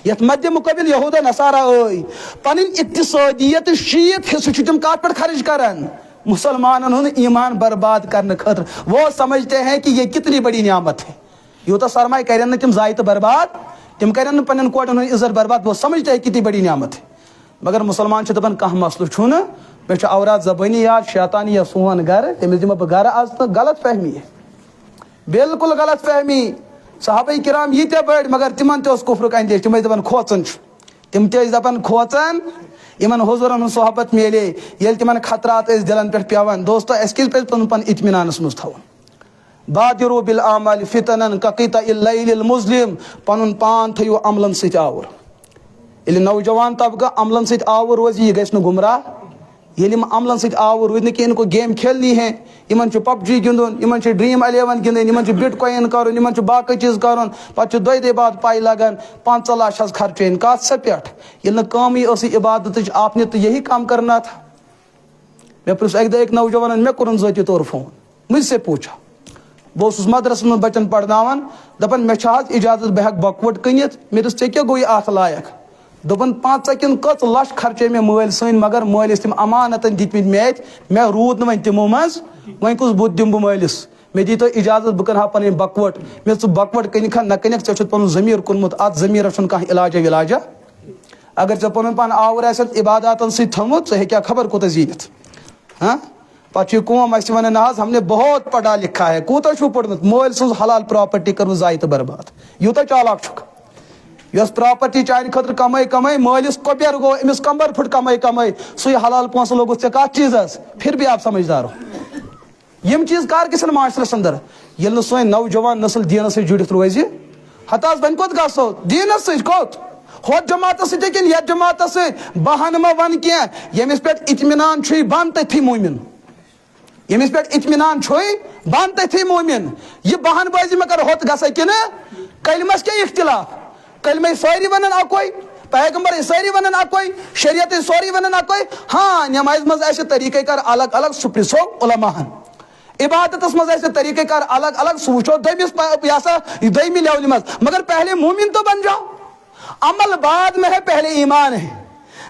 یت مد مقابل یہود نصارہ آئی پن اقتصادیت شیت حصہ تم کات پہ خرچ کران مسلمانن ہند ایمان برباد کرنے خاطر وہ سمجھتے ہیں کہ یہ کتنی بڑی نعمت ہے یوتہ سرمایہ کرن تم ضائع تو برباد تم کرن پنن کوٹن ہند عزت برباد وہ سمجھتے ہیں کتنی بڑی نعمت ہے مگر مسلمان دپان کھانا مسلہ چھن مے اورات زبانی یاد شیطانی یا سون گھر تمس دم بہ گھر آز تو غلط فہمی ہے بالکل غلط فہمی صحابہ کرام یہ بڑ مگر تمن تہ کفرک اندیش تم دپان کھوژان تم تہ دپان کھوژان یمن حضورن ہن صحبت میلے یل تمن خطرات اس دلن پہ پیوان دوستو اس کس پہ پن پن اطمینانس مز تھاون بادروا بالاعمال فتنا كقطع الليل المظلم پنن پان تھیو عملن سۭتۍ آور ییٚلہِ نوجوان طبقہ عملن سۭتۍ آور روزِ یہ گژھِ نہٕ گمراہ ییٚلہِ یِم عملن سۭتۍ آور روٗدۍ نہٕ کینٛہہ کو گیم کھیلنی ہے یمن چھُ PUBG گِنٛدُن یمن چھُ Dream 11 گِنٛدٕنۍ یمن چھُ بِٹ کوین کرُن یمن چھُ باقٕے چیٖز کرُن پتہٕ چھُ دۄیہِ دۄہہِ بعد پاے لگان 5 لچھ حظ خرچٲیِن کتھ سا پٮ۪ٹھ ییٚلہِ نہٕ کٲمٕے ٲسٕے عبادتٕچ آپ نے تو یہی کام کرنا تھا مےٚ پرٛژھ اکہِ دۄہ أکۍ نوجوانن مےٚ کوٚرُن ذٲتی طور فون مجھ سے پوچھا بہٕ اوسُس مدرسس منٛز بچن پرناوان دپان مےٚ چھا حظ اجازت بہٕ ہٮ۪کہٕ بۄکوٹ کٕنِتھ مےٚ دوٚپُس ژےٚ کیٛاہ گوٚوُے اتھ لایق دوٚپُن 5 کِنہٕ کٔژ لچھ خرچے مےٚ مٲلۍ سٕنٛدۍ مگر مٲلۍ ٲسۍ تِم امانتن دِتمٕتۍ مےٚ اتھِ مےٚ روٗد نہٕ وۄنۍ تِمو منٛز وۄنۍ کُس بُتھ دِمہٕ بہٕ مٲلِس مےٚ دی تو اجازت بہٕ کٕنہٕ ہا پنٕنۍ بۄکوٹ مےٚ ژٕ بۄکوٹ کٕنِکھ نہ کٕنِکھ ژےٚ چھُتھ پنُن ضمیٖر کوٚرمُت اتھ ضمیٖرس چھُنہٕ کانٛہہ علاجا ولاجا اگر ژےٚ پنُن پان آوُر آسٮ۪تھ عباداتن سۭتۍ تھوٚمُت ژٕ ہیٚکہِ خبر کوٗتاہ زیٖنِتھ پتہٕ چھُ قوم اسہِ ونان نہ حظ ہم نے بہت پڑھا لکھا ہے کوٗتاہ چھُو پوٚرمُت مٲلۍ سٕنٛز حلال پراپرٹی کٔرٕو ضایہِ تہٕ برباد یوٗتاہ چالاک چھُکھ یۄس پراپرٹی چانہِ خٲطرٕ کمٲے مٲلِس کۄپیر گوٚو أمِس کمبر پھٕٹ کمٲے سُے حلال پونٛسہٕ لوگُتھ ژےٚ کتھ چیٖزس پھر بھی آپ سمجھدار ہو یم چیٖز کر گژھن معاشرس اندر ییٚلہِ نہٕ سٲنۍ نوجوان نسل دیٖنس سۭتۍ جُڑِتھ روزِ ہتہٕ حظ وۄنۍ کوٚت گژھو دیٖنس سۭتۍ کوٚت ہوٚتھ جماعتس سۭتۍ کِنہٕ یتھ جماعتس سۭتۍ بہانہٕ ما ون کینٛہہ ییٚمِس پٮ۪ٹھ اطمینان چھُے بن تٔتھی موٗمِن ییٚمِس پٮ۪ٹھ اطمینان چھُے بن تٔتھی موٗمِن یہِ بہانہٕ بٲزی مےٚ کر ہوٚت گژھے کِنہٕ کلمس کیٛاہ اختلاف کلمے سٲری ونان اکوے پیغمبر سٲری ونان اکوے شریعت سورُے ونان اکوے ہاں نمازِ منٛز آسہِ طریقہ کار الگ الگ سُہ پرژھو علماہن عبادتس منٛز آسہِ طریقہ کار الگ الگ سُہ وٕچھو دوٚیمہِ لیولہِ منٛز مگر پہلے مومن تو بن جاؤ عمل بعد میں ہے پہلے ایمان ہے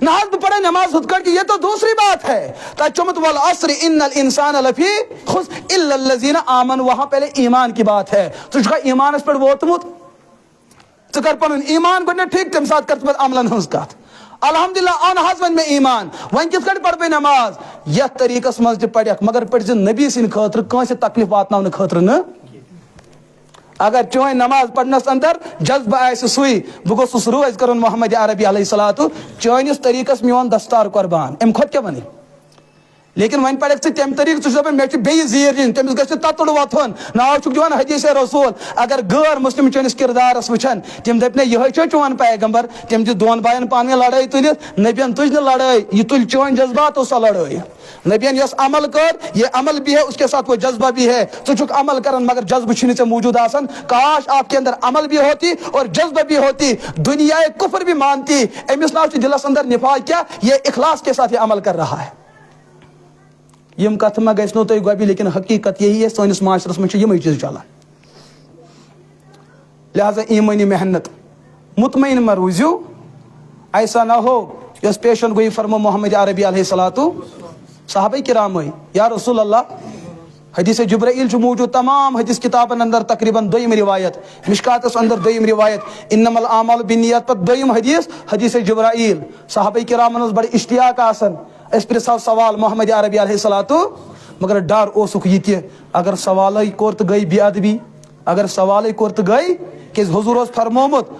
نہ حظ بہٕ پڑھا نماز ہُتھ کٲٹھۍ یہ تو دوسری بات ہے تتہِ چھُمُت والعصر ان الانسان لفی خسر الا الذین آمنوا وہاں پہلے ایمان کی بات ہے ژٕ چھُکھا ایمانس پٮ۪ٹھ ووتمُت ژٕ کر پنُن ایمان گۄڈنٮ۪تھ ٹھیٖک تمہِ ساتہٕ کر ژٕ پتہٕ عملن ہٕنٛز کتھ الحمدللہ اَن حظ وۄنۍ مےٚ ایمان وۄنۍ کِتھ کٲٹھۍ پرٕ بہٕ نماز یتھ طریقس منٛز تہِ پرکھ مگر پٔرۍ زِ نبی سٕنٛدِ خٲطرٕ کٲنٛسہِ تکلیف واتناونہٕ خٲطرٕ نہٕ اگر چٲنۍ نماز پرنس اندر جذبہٕ آسہِ سُے بہٕ گوٚژھُس رٲضۍ کرُن محمد عربی علیہ الصلاتُ چٲنِس طریقس میون دستار قۄربان امہِ کھۄتہٕ کیٛاہ ونے لیکن وۄنۍ پرکھ ژٕ تمہِ طریقہٕ ژٕ چھُس دپان مےٚ چھِ بیٚیہِ زیٖر دِنۍ تٔمِس گژھِ تتُر وۄتھُن ناو چھُکھ دِوان حدیث رسوٗل اگر غٲر مسلم چٲنِس کردارس وٕچھن تِم دپہِ یِہوے چھا چون پیغمبر تِم دِ دۄن باین پانہٕ ؤنۍ لڑٲے تُلِتھ نبین تُج نہٕ لڑٲے یہ تُلہِ چٲنۍ جذباتو سۄ لڑٲے نبین یۄس عمل کر یہ عمل بھی ہے اس کے ساتھ وہ جذبہ بھی ہے ژٕ چھُکھ عمل کران مگر جذبہ چھُنہٕ ژےٚ موجود آسان کاش آپ کے اندر عمل بھی ہوتی اور جذبہ بھی ہوتی دنیا کفر بھی مانتی امس ناو چھُ دلس اندر نفاق کیا یہ اخلاص کے ساتھ یہ عمل کر رہا ہے یم کتھ ما گژھنو تۄہہِ گۄبہِ لیکن حقیقت یہی ہے سٲنِس معاشرس منٛز چھِ یِمے چیٖز چلان لہذا ایمٲنی محنت مطمئن ما روٗزِو ایسا نہ ہو یۄس پیشن گویی فرمو محمد عربی علیہ الصلاتُ صحابہ کرام یا رسول اللہ حدیث جبرائیل چھُ موجود تمام حدیث کتابن اندر تقریباً دوٚیِم روایت مشکاتس اندر دوٚیِم روایت انما الاعمال بالنیات پتہٕ دوٚیِم حدیث جبرائیل صحابہ کرامن اوس بڑٕ اشتیاق آسان أسۍ پرژھو سوال محمد عربی علیہ الصلاتُ مگر ڈر اوسُکھ یہِ تہِ اگر سوالے کوٚر تہٕ گٔے بے ادبی اگر سوالے کوٚر تہٕ گٔے کیازِ حضوٗر اوس فرمومُت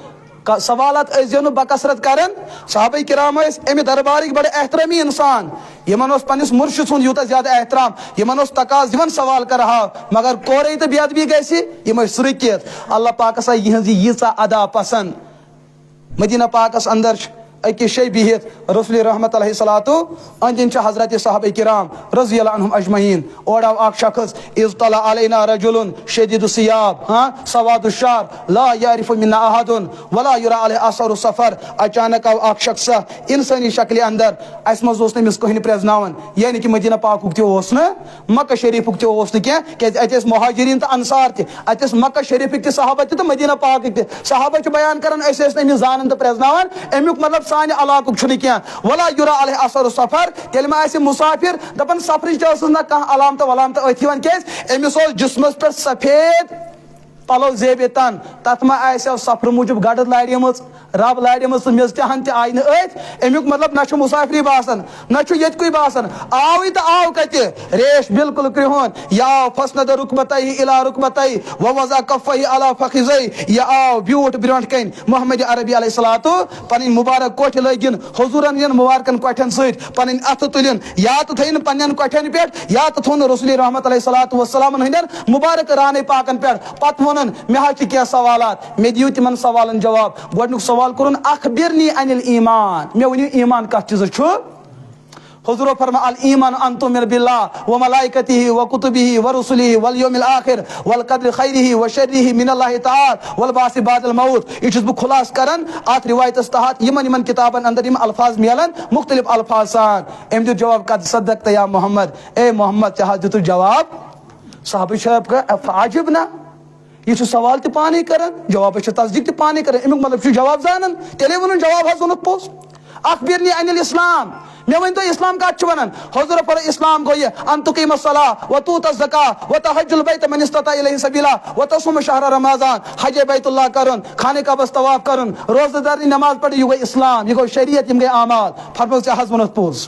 سوالات ٲسۍزیو نہٕ بکثرت کران صحابہ کرام ٲسۍ امہِ دربارٕکۍ بڑٕ احترٲمی انسان یِمن اوس پننس مرشد سُنٛد یوٗتاہ زیادٕ احترام یِمن اوس تقاضہٕ یِوان سوال کرہاو مگر کورے تہٕ بے ادبی گژھِ یِم ٲسۍ رُکِتھ اللہ پاکس آیہِ یِہنٛز ییٖژاہ ادا پسنٛد مدینہ پاکس اندر چھُ أکِس جایہِ بِہِتھ رسول رحمت علیہ الصلاتُ أنٛدۍ أنٛدۍ چھِ حضرت صحابہ کرام رضی اللہ عنہم اجمعین اورٕ آو اکھ شخص اذ طلع علینا رجل شدید الثیاب سواد الشعر لا یعرف منا احد ولا یرا علیہ اثر السفر اچانک آو اکھ شخص انسٲنی شکلہِ اندر اسہِ منٛز اوس نہٕ أمِس کٕہٕنۍ پرٛزناوان یعنی کہِ مدینہ پاکُک تہِ اوس نہٕ مکہ شریفُک تہِ اوس نہٕ کینٛہہ کیازِ اتہِ ٲسۍ مہاجریٖن تہٕ انصار تہِ اتہِ ٲسۍ مکہ شریفٕکۍ تہِ صحابہ تہِ تہٕ مدینہ پاکٕکۍ تہِ صحابہ چھِ بیان کران أسۍ ٲسۍ نہٕ أمِس زانان تہٕ پرٛزناوان امیُک مطلب سانہِ علاقُک چھُنہٕ کینٛہہ ولا یُرا علیہ اثر السفر تیٚلہِ ما آسہِ مُسافر دپان سفرٕچ تہِ ٲسٕس نہ کانٛہہ علامتہ ولامتہ أتھۍ یِوان کیازِ أمِس اوس جسمس پٮ۪ٹھ سفید پلو زیبہِ تن تتھ ما آسہِ سفرٕ موٗجوٗب گرد لاریمٕژ رب لارِ مز میز تہن تہ آئی نت امیک مطلب نہ مسافری باسان نہ یتکے باسان آوی تو آو کتہ ریش بالکل کرہن یا آو فسند رکبتہی الی رکبتہی ووضع کفہی علی فخذی یا آو بیوٹ برونٹ کن محمد عربی علیہ الصلوۃ پن مبارک کوٹھ لگن حضورن ین مبارکن کوٹھن ست پن اتھ تلن یا تو تھین پنن کوٹھن پہ یا تو تھون رسول رحمت علیہ الصلوۃ والسلام ہندن مبارک رانے پاکن پہ پت ونن مے ہا کی سوالات مے دیو تمن سوالن جواب گۄڈنیُک سوال کوٚرُن اخبرنی عن الایمان مے ؤنِو ایمان کتھ چیٖزس چھُ حضورو فرما الایمان ان تؤمن باللہ وملائکتہ وکتبہ ورسلہ والیوم الآخر والقدر خیرہ وشرہ من اللہ تعالی والبعث بعد الموت یہ چھس بہ خلاص کران ات روایتس تحت یمن کتابن اندر یم الفاظ میلن مختلف الفاظ سان ام دیت جواب قد صدقت یا محمد اے محمد ژےٚ حظ دِتُکھ جواب صحابہ چھِ عجب نا یہ سوال تہ پانے کران جواب تصدیق تہ پانے کران امیک مطلب جواب زانن تیلے ونن جواب حظ ونُکھ پوٚز اخبرنی عن الاسلام مے ؤنۍ تو اسلام کتھ چھُ ونان حضور پر اسلام گوٚو یہ ان تقیم الصلاۃ وتؤتِ الزکاۃ وتحج البیت من استطاع الیہ سبیلا وتصوم شہر رمضان حج بیت اللہ کرن خانہ کعبس طواف کرن روزہ داری نماز پڑھ یہ گوٚو اسلام یہ گوٚو شریعت یم گٔے اعمال فرموو ژےٚ حظ ووٚنُتھ پوٚز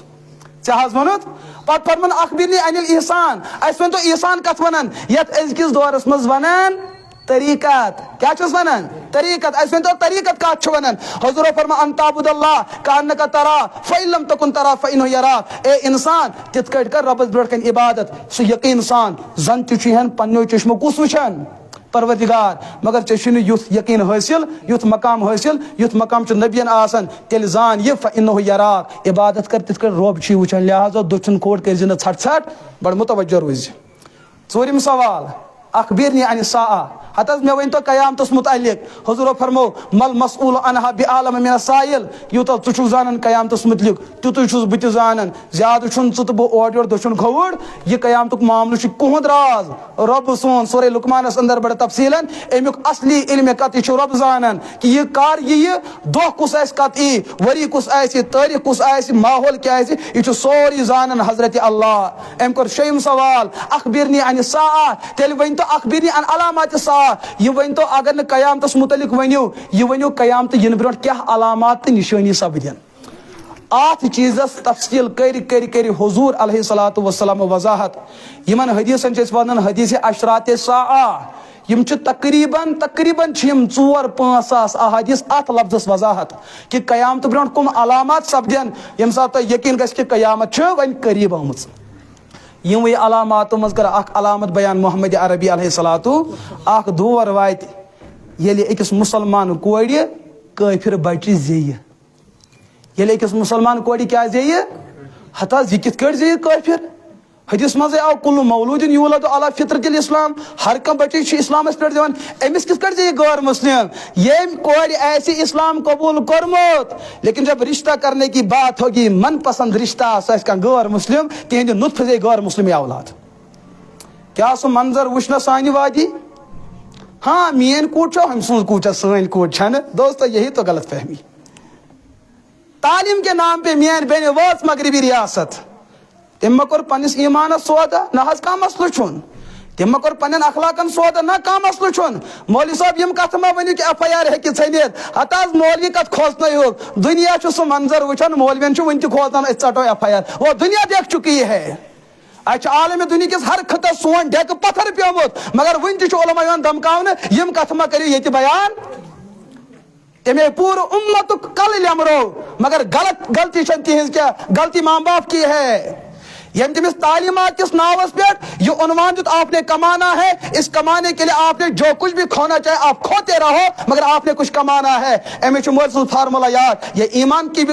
ژےٚ حظ ووٚنُتھ پتہٕ فرمون اخبرنی عن الاحسان اسہِ ؤنۍ تو احسان کتھ ونان یتھ أزکِس دورس منٛز ونان طریقت کیا چھس ونان طریقت اس ون تو طریقت کات چھ ونان حضور فرما ان تعبد اللہ کانک ترا فإن لم تکن ترا فإنه یراک اے انسان تت کٹ کر ربس برٹ کن عبادت سو یقین سان زن تچھن پنو چشمو کس وچھن پروردگار مگر چشن یوت یقین حاصل یوت مقام حاصل یوت مقام چھ نبیین آسن تیل زان یہ فإنه یراک عبادت کر تت کر رب چھ وچھن لہذا دچن کوٹ کر زنہ ژھٹ ژھٹ بڑ متوجہ روز ژورم سوال اخبرنی عن الساعہ حتیٰ میں ون تو قیامتس متعلق حضور فرمو مل مسئول عنہا بعالم من السائل یوتا ژٕ چھُکھ زانان قیامتس متعلق تیُتُے چھُس بہٕ تہِ زانان زیادٕ چھُنہٕ ژٕ تہٕ بہٕ اورٕ یورٕ دٔچھُن کھووُر یہ قیامتُک معاملہٕ چھُ کُہُنٛد راز رۄب سون سورے لقمانس اندر بڑٕ تفصیلن امیُک اصلی علم کتھ یہِ چھُ رۄب زانان کہ یہ کر یہِ دۄہ کُس آسہِ کتھ ای ؤری کُس آسہِ تٲریٖخ کُس آسہِ ماحول کیٛاہ آسہِ یہ چھُ سورُے زانان حضرت اللہ أمۍ کوٚر شیٚیِم سوال اخبرنی عن الساعہ تیٚلہِ ؤنۍ تو اخبرنی عن علامات الساعہ یہ ؤنۍ تو اگر نہ قیامتس متعلق ونیو یہ ونیو قیامت ین برونٹ کیا علامات تو نشانی سپدن ات چیزس تفصیل کر حضور علیہ الصلوۃ والسلام وضاحت یمن حدیثن چھ ونان حدیث اشراط الساعہ یم چھ تقریباً 4-5 ساس احادیث ات لفظس وضاحت کہ قیامت برونٹ کم علامات سپدن یم سات یقین گژھِ کہ قیامت چھ ون قریب آمٕژ یموے علاماتو مز کر اخ علامت بیان محمد عربی علیہ الصلوۃ اخ دور وات یلی اکس مسلمان کوڑی کافر بچی زیہ یلی اکس مسلمان کوڑی کیا زیہ حتیٰ یہ کت کٹ زیہ کافر حدیث مزے آو کل مولود یولد علی فطرت الاسلام ہر کم بچی چھ اسلامس پہ دیوان امس کس کٹ زیہ غیر مسلم یم کوڑی ایسی اسلام قبول کرمت لیکن جب رشتہ کرنے کی بات ہوگی من پسند رشتہ سہ غیر مسلم تہند نطف زی غیر مسلم اولاد کیا سو منظر وچھنا سانی وادی ہاں مین کوٹ چھو ہم سن کوٹ سن کوٹ چھن دوستو یہی تو غلط فہمی تعلیم کے نام پہ مین بین واس مغربی ریاست تم کور پنس ایمانس سودا نہ حس کا مسئلہ چھن تم کور پنن اخلاقن سودا نہ کا مسئلہ چھن مولوی صاحب یم کتھ ما ونیو کہ ایف آئی آر ہیکہ ژھنِتھ ہتہ مولوی کت کھوژنے ہو دنیا چھ سو منظر وچھان مولوین چھ ون تہ کھوژان اس ژٹو ایف آئی آر وہ دنیا دیکھ چکی ہے اچھا عالم دنیا کس ہر خطہ سون ڈیک پتھر پیومت مگر ون تہ علماء یوان دمکاون یم کتھ ما کریو یت بیان تمے پور امت کل لیمرو مگر غلطی چھن تہذ کیا غلطی ماں باپ کی ہے یم تمس تعلیمات کس ناوس پہ یہ عنوان دیت آپ نے کمانا ہے اس کمانے کے لیے آپ نے جو کچھ بھی کھونا چاہے آپ کھوتے رہو مگر آپ نے کچھ کمانا ہے امی مول فارمولہ یاد یہ ایمان کی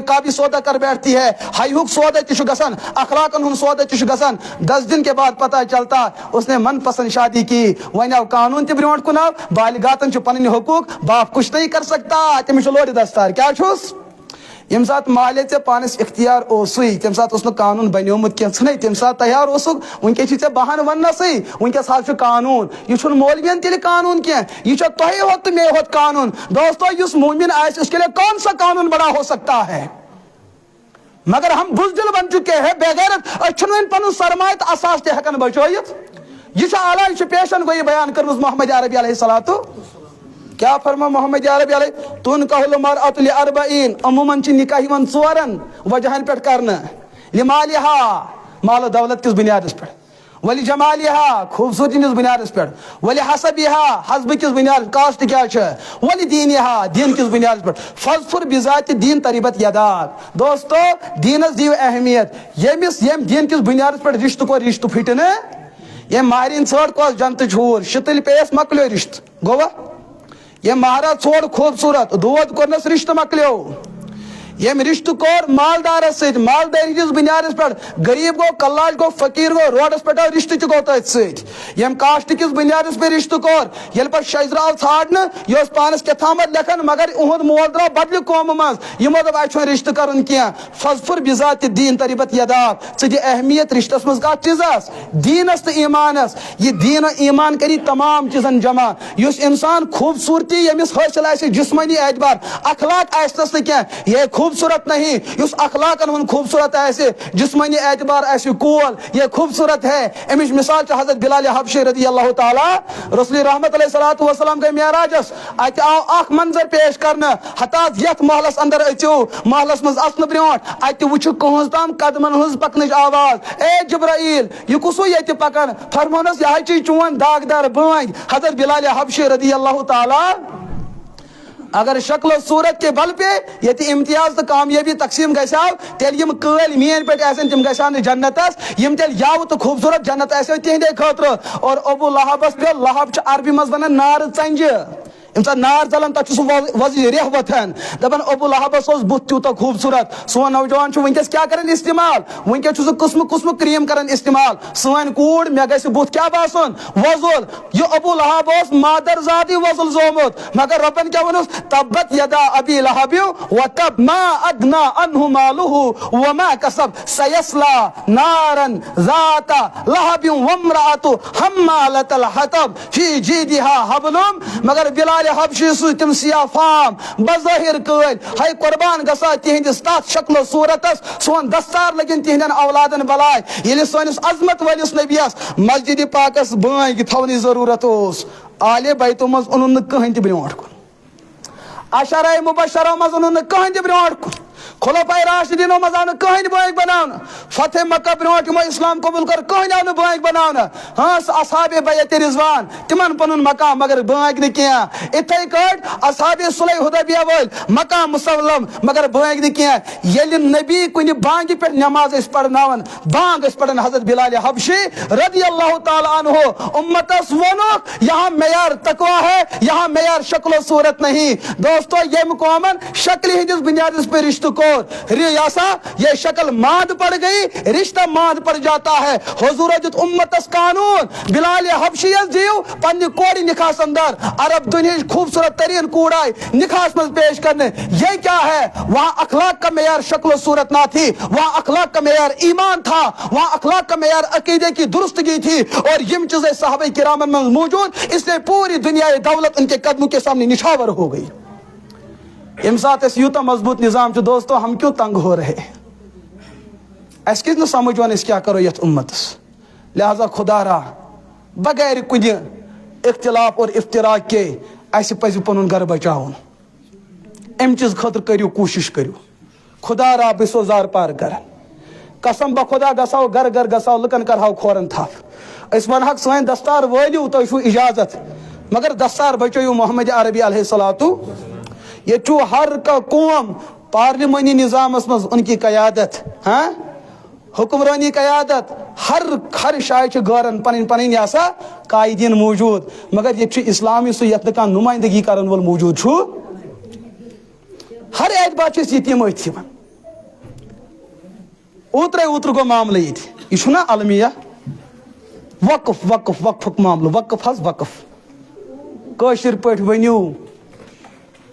کا بھی سودا کر بیٹھتی ہے ہائی ہک سودا تہ گژھان اخلاقن ہند سودا تہ گژھان 10 دن کے بعد پتہ چلتا اس نے من پسند شادی کی ون آو قانون تہ برونٹ کن آو بالغاتن چھ پنن حقوق باپ کچھ نہیں کر سکتا تمس لوڑ دستار کیا چھس یم سات مالے ے پانس اختیار اوسے تم سات اس قانون بنیومت کی تم سات تیار اوسک ونکس ے بہان ونسے ونکس حظ قانون یہ مولوین تیل قانون کی یہ تہ ہوت تو مے ہوت قانون دوستو اس مومن آس اس کے لیے کون سا قانون بڑا ہو سکتا ہے مگر ہم بزدل بن چکے ہیں بغیرت اچھن پن سرمایہ تو اساس تہ ہکن بچوت یہ اعلیٰ یہ پیشن گوئی بیان کرمز محمد عربی علیہ الصلوۃ क्या फरमा मोहम्मद अरबी अलैहि तुनकाहुल मरअतु लिअरबईन अमूमन छ निकाह यिवन चोरन वजहन पे करना लिमालिहा माल दौलत किस बुनियादस पे वली जमालिहा खूबसूरती किस बुनियादस पे वली हसबिहा हसब किस बुनियाद कास्ट क्या छ वली दीनिहा दीन किस बुनियादस पे फजफुर बिजात दीन तरीबत यदाक दोस्तों दीनस दियो अहमियत यम दीन किस बुनियादस पे रिश्त को रिश्त फिटने ये मारिन छोड़ को जनत झूर शितल पेस मकलो रिश्त गोवा ये महाराज छोड़ खूबसूरत दूध कोनस रिश्त मकलो यम रिश्त कोर मालदार मालदारी किस बुनियादस पे गरीब गो कल्लाज गो फकीर गो रोडस पे रिश्त गो तथ यम कास्ट किस बुनियादस पे रिश्त कोर ये पे शजराव छाड़न यह पानस के थामत लेखन मगर उहद मोल द्राव बदल कौम मज यमो दप अच्छे रिश्त कर फजफुर बिजात दीन तरीबत यदाक दी अहमियत रिश्तस मज कत चीजस दीनस तो ईमानस ये दीन ईमान करी तमाम चीजन जमा युस इंसान खूबसूरती यमिस हासिल आसे जिस्मानी एतबार अखलाक आसनस न ये खूबसूरत नहीं उस अखलाकन हुन खूबसूरत ऐसे जिस्मानी एतबार ऐसे कोल ये खूबसूरत है अमिश मिसाल हजरत बिलाल हबशी रदी अल्लाह ताला रसूल रहमत अलैहिस्सलातु वस्सलाम के मेराजस अत आओ अख मंजर पेश करना हताज यथ महलस अंदर अचो महलस मज असन ब्रोट अत वुच कहज ताम कदमन हज पकनच आवाज ए जिब्राइल ये कुसो ये पकन फरमानस यह ची चोन दागदार बांग हजरत बिलाल हबशी रदी अल्लाह ताला अगर शक्ल सूरत के बल पे ये इम्तियाज तो कामयाबी तकसीम गसाव तेल यम कल मीन पे तम गसान जन्नतस यम तेल याव तो खूबसूरत जन्नत तिहदे खतर और अबू लहबस पे लहब अरबी मज वन नार चंज नार चलान तक वजी रेह वथन दपान अबू लहबस बुत तूत खूबसूरत सोन नौजवान वनकस क्या कर इस्तेमाल वनकस कुस्म कुस्म क्रीम कर इस्तेमाल सन कूड़ मे गि बुत क्या बासन वजुल यह अबू लहब मादर जादी वजुल जोमुत मगर रबन क्या वन तब्बत यदा अबी लहब व तब मा अदना अन्हु मालुहु व मा कसब सयस्ला नारन जाता लहब वम्राअतु हम्मालतल हतब फी जीदिहा हबलुम मगर बिलाल हबशी तम सिया फाम बज़ाहिर कल हाय कुर्बान गसा तिहंदिस तथ शक्ल सूरतस सोन दस्तार लगिन तिहंदन औलादन बलाय ये सोनिस अजमत वलिस नबियस मस्जिद पाकस बांग थवनी जरूरत ओस आले बैतो मज उन कहीं त ब्रोट अशरा मुबशरा मज उन कहीं त ब्रोट खुलफाए राशिदीनों मज आव कहीं बांग बनान फतेह मक्का ब्रोट इस्लाम कबूल कर कहीं आव बांग बनान हाँ असहाबे बैत रिजवान तिमन पनुन मकाम मगर बांग न कह इथे कट असहाबे सुलह हुदैबिया वल मकाम मुसल्लम मगर बांग न कह ये नबी कुन बांग पे नमाज पढ़नावन बांग पढ़न हजरत बिलाल हबशी रदी अल्लाह ताला अन्हु उम्मतस वनो यहाँ मेयार तकवा है यहाँ मेयार शक्ल सूरत नहीं दोस्तों यम कौमन शक्ल हिंदिस बुनियाद पे रिश्त को रियासा ये शक्ल माद पड़ गई रिश्ता माद पड़ जाता है हुजूर जुत उम्मतस कानून बिलाल हबशी जीव पन्ने कोड़ी निखास अंदर अरब दुनिया खूबसूरत तरीन कूड़ाई निखास में पेश करने ये क्या है वहाँ अखलाक का मेयार शक्ल सूरत ना थी वहाँ अखलाक का मेयार ईमान था वहाँ अखलाक का मेयार अकीदे की दुरुस्तगी थी और यम चीजें सहाबे किरामन में मौजूद इसलिए पूरी दुनिया दौलत उनके कदमों के सामने निछावर हो गई इमसात यूता मजबूत निज़ाम जो दोस्तों हम क्यों तंग हो रहे अस किस समझ वन क्या करो यथ उम्मतस लिहाजा खुदा रा बगैर कुछ इख्तिलाफ और इफ्तिराक के अस पज पन घर बचाउन अम चीज खतर करियो कोशिश करियो खुदा रा बिसो जार पार कर कसम बखुदा गसाओ घर घर गसाओ लुकन करहाओ खोरन थप अस वन हक सन दस्तार वलियो तो इजाजत मगर दस्तार बचो मोहम्मद अरबी अलैहिस्सलातु ये हर का कौम पार्लिमानी निज़ामस मज उनकी क़यादत हाँ हुक्मरानी क़यादत हर शाये गरन पन पन कायदीन मौजूद मगर ये इस्लामी सह यथ न नुमाइंदगी कर वोल मौजूद हर एतबार यतीम अथ ओत्र गो मामले ये अलमिया वक्फ वक्फ वक्फ मामल वक्फ हज वक्फ कशिर पे वनियो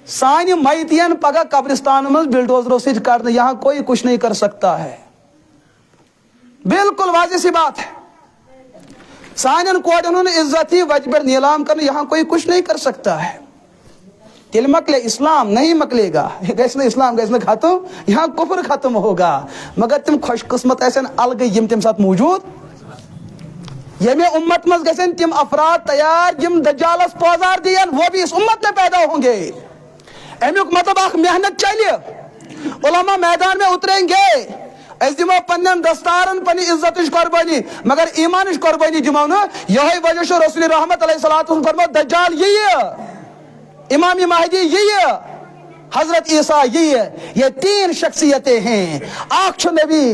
सान मैतियन पगह कब्रिस्तान में बिल्डोजरों से काटना यहाँ कोई कुछ नहीं कर सकता है बिल्कुल वाज़ेह सी बात है सान कोटन इज्जत ही वज पर नीलाम करना यहाँ कोई कुछ नहीं कर सकता है तिल मकले इस्लाम नहीं मकलेगा इस्लाम गज खत्म यहाँ कुफर खत्म होगा मगर तुम खुशकिस्मत ऐसे अलग यम तम साथ मौजूद यमे उम्मत मज गसन तिम अफराद तैयार जिम दज्जालस पौजार दियन, वो भी इस उम्मत में पैदा होंगे। अमुक मतलब अख मेहनत चल, उलमा मैदान में उतरेंगे, दिमो पन्न दस्तारन पन्नी इज्जत कुर्बानी, मगर ईमान कुर्बानी दिमो न। यही वजह रसूल रहमत अलैहिस्सलातु फरमाया दज्जाल यही है, इमाम महदी यही है, हजरत ईसा यही है। ये तीन शख्सियतें हैं, आख नबी,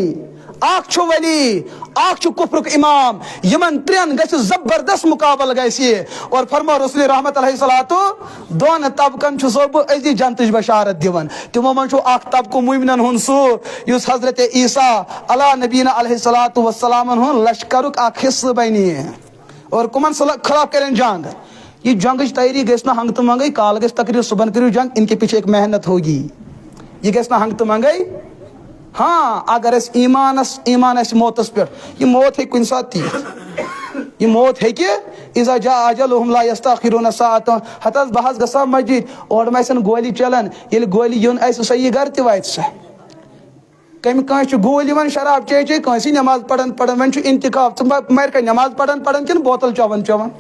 आख वली, आख कुफ्र इमाम, यमन त्रेन गस जबरदस्त मुकाबल गसी। और फरमा रसूल रहमत अलैहिस्सलातु दोन तबकन सब अजी जनतच बशारत दिवन। तिमो मन अख तबको मुमिनन हुन सु युस हजरत ईसा अला नबीना अलैहिस्सलातु वस्सलाम हुन लश्करुक अख हिस्सा बनी और कुमन खिलाफ करें जंग। ये जंग तैयारी गस ना हंग तो मंगई, काल गस तकरीर सुबह करो जंग, इनके पीछे एक मेहनत होगी। ये गस ना हंग तो मंगई। हाँ अगर ईमान मौतस पे, ये मौत है कुन साथ ती, ये मौत है कि इज़ा जा अजलुहुम ला यस्तखिरुन साअतन। हतस बहस गसा मस्जिद और मैसन गोली चलन, ये गोली यून ऐसे सही घर ते वाइत से कम कह गोल वन शराब चे चे कंसी नमाज पढ़न वन इंतखाब मर नमाज पढ़न कि बोतल चवन चवन।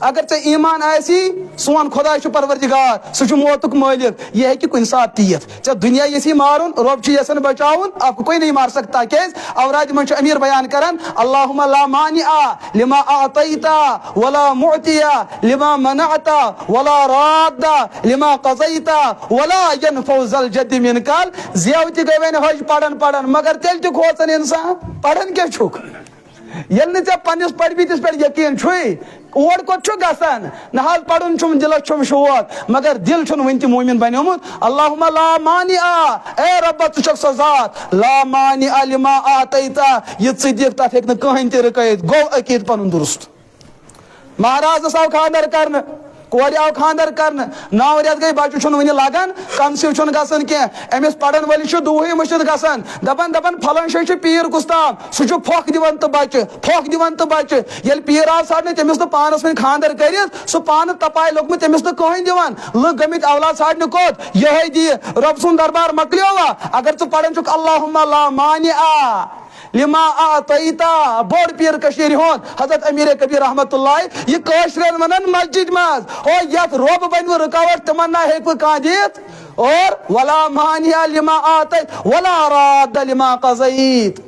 अगर चे ईमान आसी सोन खुदा परवरदिगार सह मौतुक मालिक, यह है कि कुन साथ तीत चे दुनिया यसी मारुन, रब यसन बचाउन, आपको कोई नहीं मार सकता। कैस औराद मन अमीर बयान करन अल्लाहुम्मा ला मानिआ लिमा आतैता वला मुअतिया लिमा मनअता वला राद्दा लिमा क़ज़ैता वला यनफउ ज़ल जद्द मिनकल। ज़ियावती गवन हज पढ़न मगर तेल तो खोसन इंसान पढ़न के छुक यल ने पन्निस पढ़बीतिस पे यकीन छुई ओर को गसान ना पढ़न छुम दिलस छुम शोक मगर दिल छुन वन मोमिन बनोमुत। अल्लाहुम्मा ला मानिआ, ए रब्बा तु छक सजात ला मानिआ लिमा आतैता, ये सिद्दीक तथ हेक न कहीं ते रकैत गो अकीद पनुन दुरुस्त। महाराज आव खानदार करन, कोर आव खानदार करन, 9 रेत गई बच्चे वन लगन, कंसीव गसन कह, अमिस पढ़न वल दूहे मुश्त गसन, दपन फलन शे पीर गुस्ताम सह फोख दिवन तो बच्चे ये पीर आव साड़ने तमिस तो पानस वन खानदार कर सह पान तपाय लोगमुत तमिस तो कहीं दिवन लुक गमित औलाद साड़ने कोत यह दी रब सुन दरबार मकलियोवा। अगर तू पढ़न चुक अल्लाहुम्मा ला मानिआ लिमा आतैता बोड़ पीर कशीर होन हजरत अमीर कबीर रहमतुल्लाह ये कशरन वनन मस्जिद मज ओ यत रोब बन रुकावट तमन्ना हेक कह दित और वला मानिया लिमा आतैत वला राद लिमा क़ज़ैत।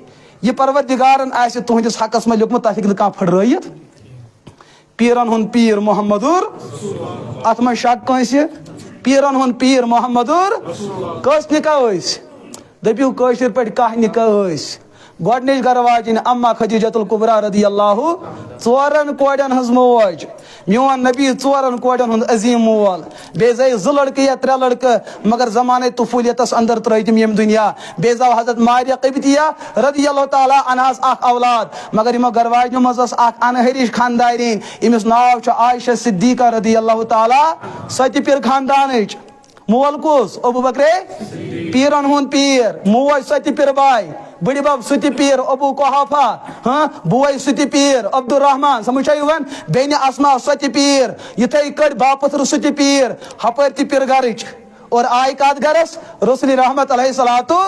ये परवरदिगारन आसे तुहंदिस हकस में लिखमत तथ हेक कह फड़रयित। पीरन हुन पीर मोहम्मदुर अत में शक कंसे पीरन हुन पीर मोहम्मदुर कस निकाह दपियो कशर पे कह निकाह गोडनिच गरवाजिन अम्मा खदीजतुल कुबरा रदियल्लाहु 4 कोड़न हज मोज मोन नबी 4 कोड़न हुंद अजीम मोल बेजै 2 लड़के या 3 लड़के मगर जमाने तुफूलियतस अंदर त्रैतिम यम दुनिया बेजाव हजरत मारिया क़िब्तिया रदियल्लाहु ताला अनहास अख औलाद मगर इमो गरवाजिन मजस अख अनहरिश खानदारीन इमिस नाव छ आयशा सिद्दीका रदियल्लाहु ताला सति पीर खानदानच मोल कुस अबू बकरे पीरन हुंद पीर मोज सति पीर बाय बड़ी बाब सुति पीर अबू कुहाफा हाँ बुआई सुति पीर अब्दुल रहमान समझायुवन बेन अस्मा सुति पीर इथे कड़ बापथ सुति पीर हपर ति पीर गरच और आय काद गरस रसूल रहमत अलैहिस्सलातु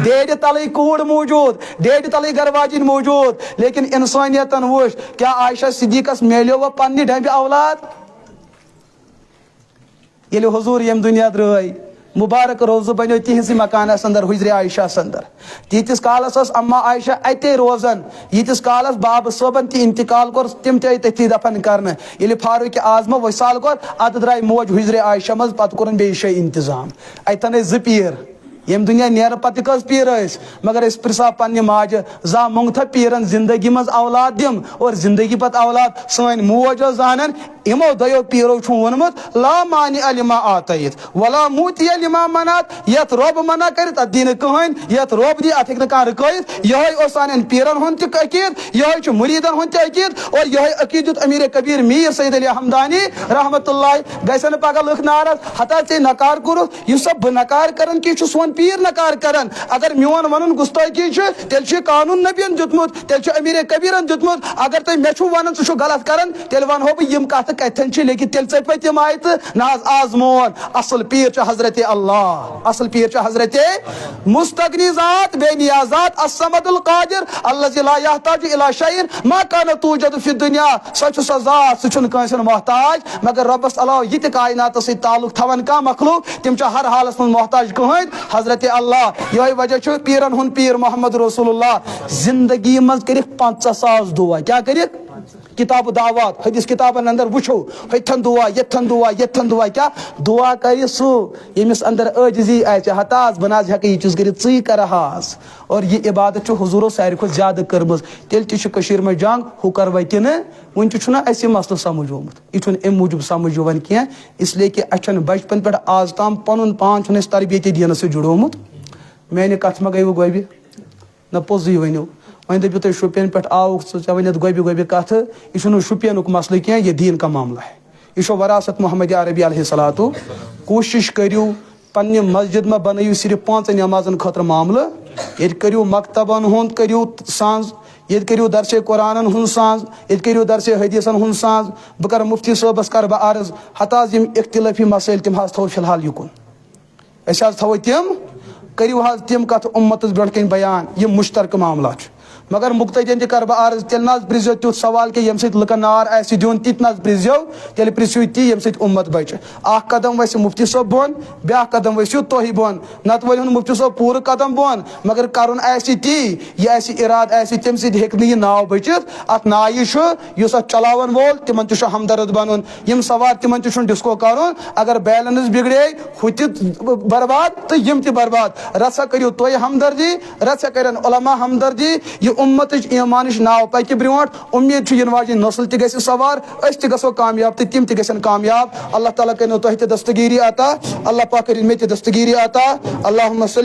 डेड तले कूड़ मौजूद डेड तले गरवाजिन मौजूद लेकिन इंसानियतन वुश क्या आयशा सिद्दीकस मेलियो व पन्नी ढंब औलाद ये हुजूर यम दुनिया द्रई मुबारक रोज़ बनो तिहस मकान अंदर हुजरे आयशा अंदर तीतिस कालस अम्मा आयशा अते रोजान यीतिस कालस बाब सोबन ति इंतकाल कोर तिम ते तथि दफन करने ये फारूक आजम वसाल कोर अत द्राय मोज हुजरे आयशा मज पत कोरन बे शे इंतजाम अतन 2 पीर यम दुनिया नेर पत कस पीर मगर प्रिसा पन्ने माज जा मंगथ पीरन जिंदगी मज औलाद दिम और जिंदगी पत औलाद सन मोज जानन इमो दयो पीरो छु वनमुत ला मानि लिमा आतैत वला मुतिया लिमा मनात यत रब मना कर दिन कहन यत रब दी अथ का रकैत यह ओसान पीरन हुन त अकीद यह छु मुरीदन हुन त अकीद और यह अकीदत अमीर कबीर मीर सैयद अली हमदानी रहमतुल्लाह गैसन पग लुख नाराज हता से नकार करो यु सब नकार करन कि छु सोन پیر نکار کران اگر میون ونن گستاخی تیل قانون نبین دیتمت تیل امیر کبیرن دیتمت اگر تھی مے ونان ثہ غلط کران تیل ونہو بہ یم کتھ کتن لیکن تیل ژٹ پہ تم آئے تو آزمون اصل پیر حضرت اللہ اصل پیر حضرت مستغنی ذات بے نیاز ذات الصمد القادر الذی لا یحتاج الی شیء ما کان توجد فی الدنیا سہ ذات سہ کٲنٛسہِ محتاج مگر ربس علاوہ یہ تہ کائنات سی تعلق تھوان کانٛہہ مخلوق تم ہر حالس من محتاج کہین حضرت اللہ یہ وجہ پیرن ہن پیر محمد رسول اللہ زندگی مز کرک 50,000 دعا کیا کرک کتاب دعوات حدیث کتابن اندر وچھو ہتھن دعا یتھن دعا یتھن دعا کیا دعا کر سہ یمس اندر عاجزی آئے ہتاز بناز ہیکہ یہ چیز کرت ژی کرہاس اور یہ عبادت حضورو ساروی کھت زیادہ کرمز تیل تہ میں جنگ ہو کرو کنہ ون تہ اس مسئلہ سمجھ آمت یہ ام موجود سمجھ یوان کی اس لیے کہ اچھن بچپن پہ آز تام پن پان تربیت دینس سے جڑومت میانہ کت ما گئی گوبہ نہ پوزی ورنو وۄنۍ دٔپِو تُہۍ شُپین پٮ۪ٹھ آوُکھ ژٕ ونیتھ گوبہِ گوبہِ کتھ یہ چھُنہٕ شُپینُک مسلہٕ کینٛہہ یہ دین کا معاملہ ہے یہ چھُ وراثت محمد عربی علیہ الصلاتُ کوشش کٔرِو پننہِ مسجد میں بنٲیِو صرف 5 نمازن خٲطرٕ معاملہٕ ییٚتہِ کٔرِو مکتبن ہُنٛد کٔرِو سانٛز ییٚتہِ کٔرِو درسِ قرآنن ہُنٛد سانٛز ییٚتہِ کٔرِو درسِ حدیثن ہُنٛد سانٛز بہٕ کرٕ مفتی صٲبس کرٕ بہٕ عرض حتاز یم اختلافی مسائل تم حظ تھو فی الحال یُکُن أسۍ حظ تھو تم کٔرِو حظ تم کتھ اُمتس برونٛٹھ کَنۍ بیان یم مشترکہٕ معاملات چھِ مگر مقتدین تہ کر بہ عرض تیل نہ پرزو تیت سوال کہ یم سۭتۍ لُکن نار آسہِ دیُن تِتہِ نہ پرزو تیل پرژھِو تی یم سۭتۍ اُمت بچہِ اکھ قدم وسہِ مفتی صٲب بۄن بیاکھ قدم ؤسِو تُہۍ بۄن نتہٕ ؤلِہُن مفتی صٲب پوٗرٕ قدم بۄن مگر کرُن آسہِ تی یہ آسہِ ارادٕ آسہِ تمہِ سۭتۍ ہیٚکہِ نہٕ یہِ ناو بٔچِتھ اتھ نایہِ چھُ یُس اتھ چلاون وول تمن تہِ چھُ ہمدرد بنُن یم سوار تمن تہِ چھُنہٕ ڈسکو کرُن اگر بیلنس بگڑے ہُہ تہِ برباد تہٕ یم تہِ برباد رژھا کٔرِو تُہۍ ہمدردی رژھا کرن علما ہمدردی یہ اُمتٕچ ایمانٕچ ناو پکہِ برونٛٹھ امید چھُ ینہٕ واجٮ۪ن نسل تہِ گژھِ سوار أسۍ تہِ گژھو کامیاب تہٕ تِم تہِ گژھن کامیاب اللہ تعالیٰ کٔرِنو تۄہہِ تہِ دستگیری عطا اللہ پاک کٔرِنۍ مےٚ تہِ دستگیری عطا اللہُمہ صلی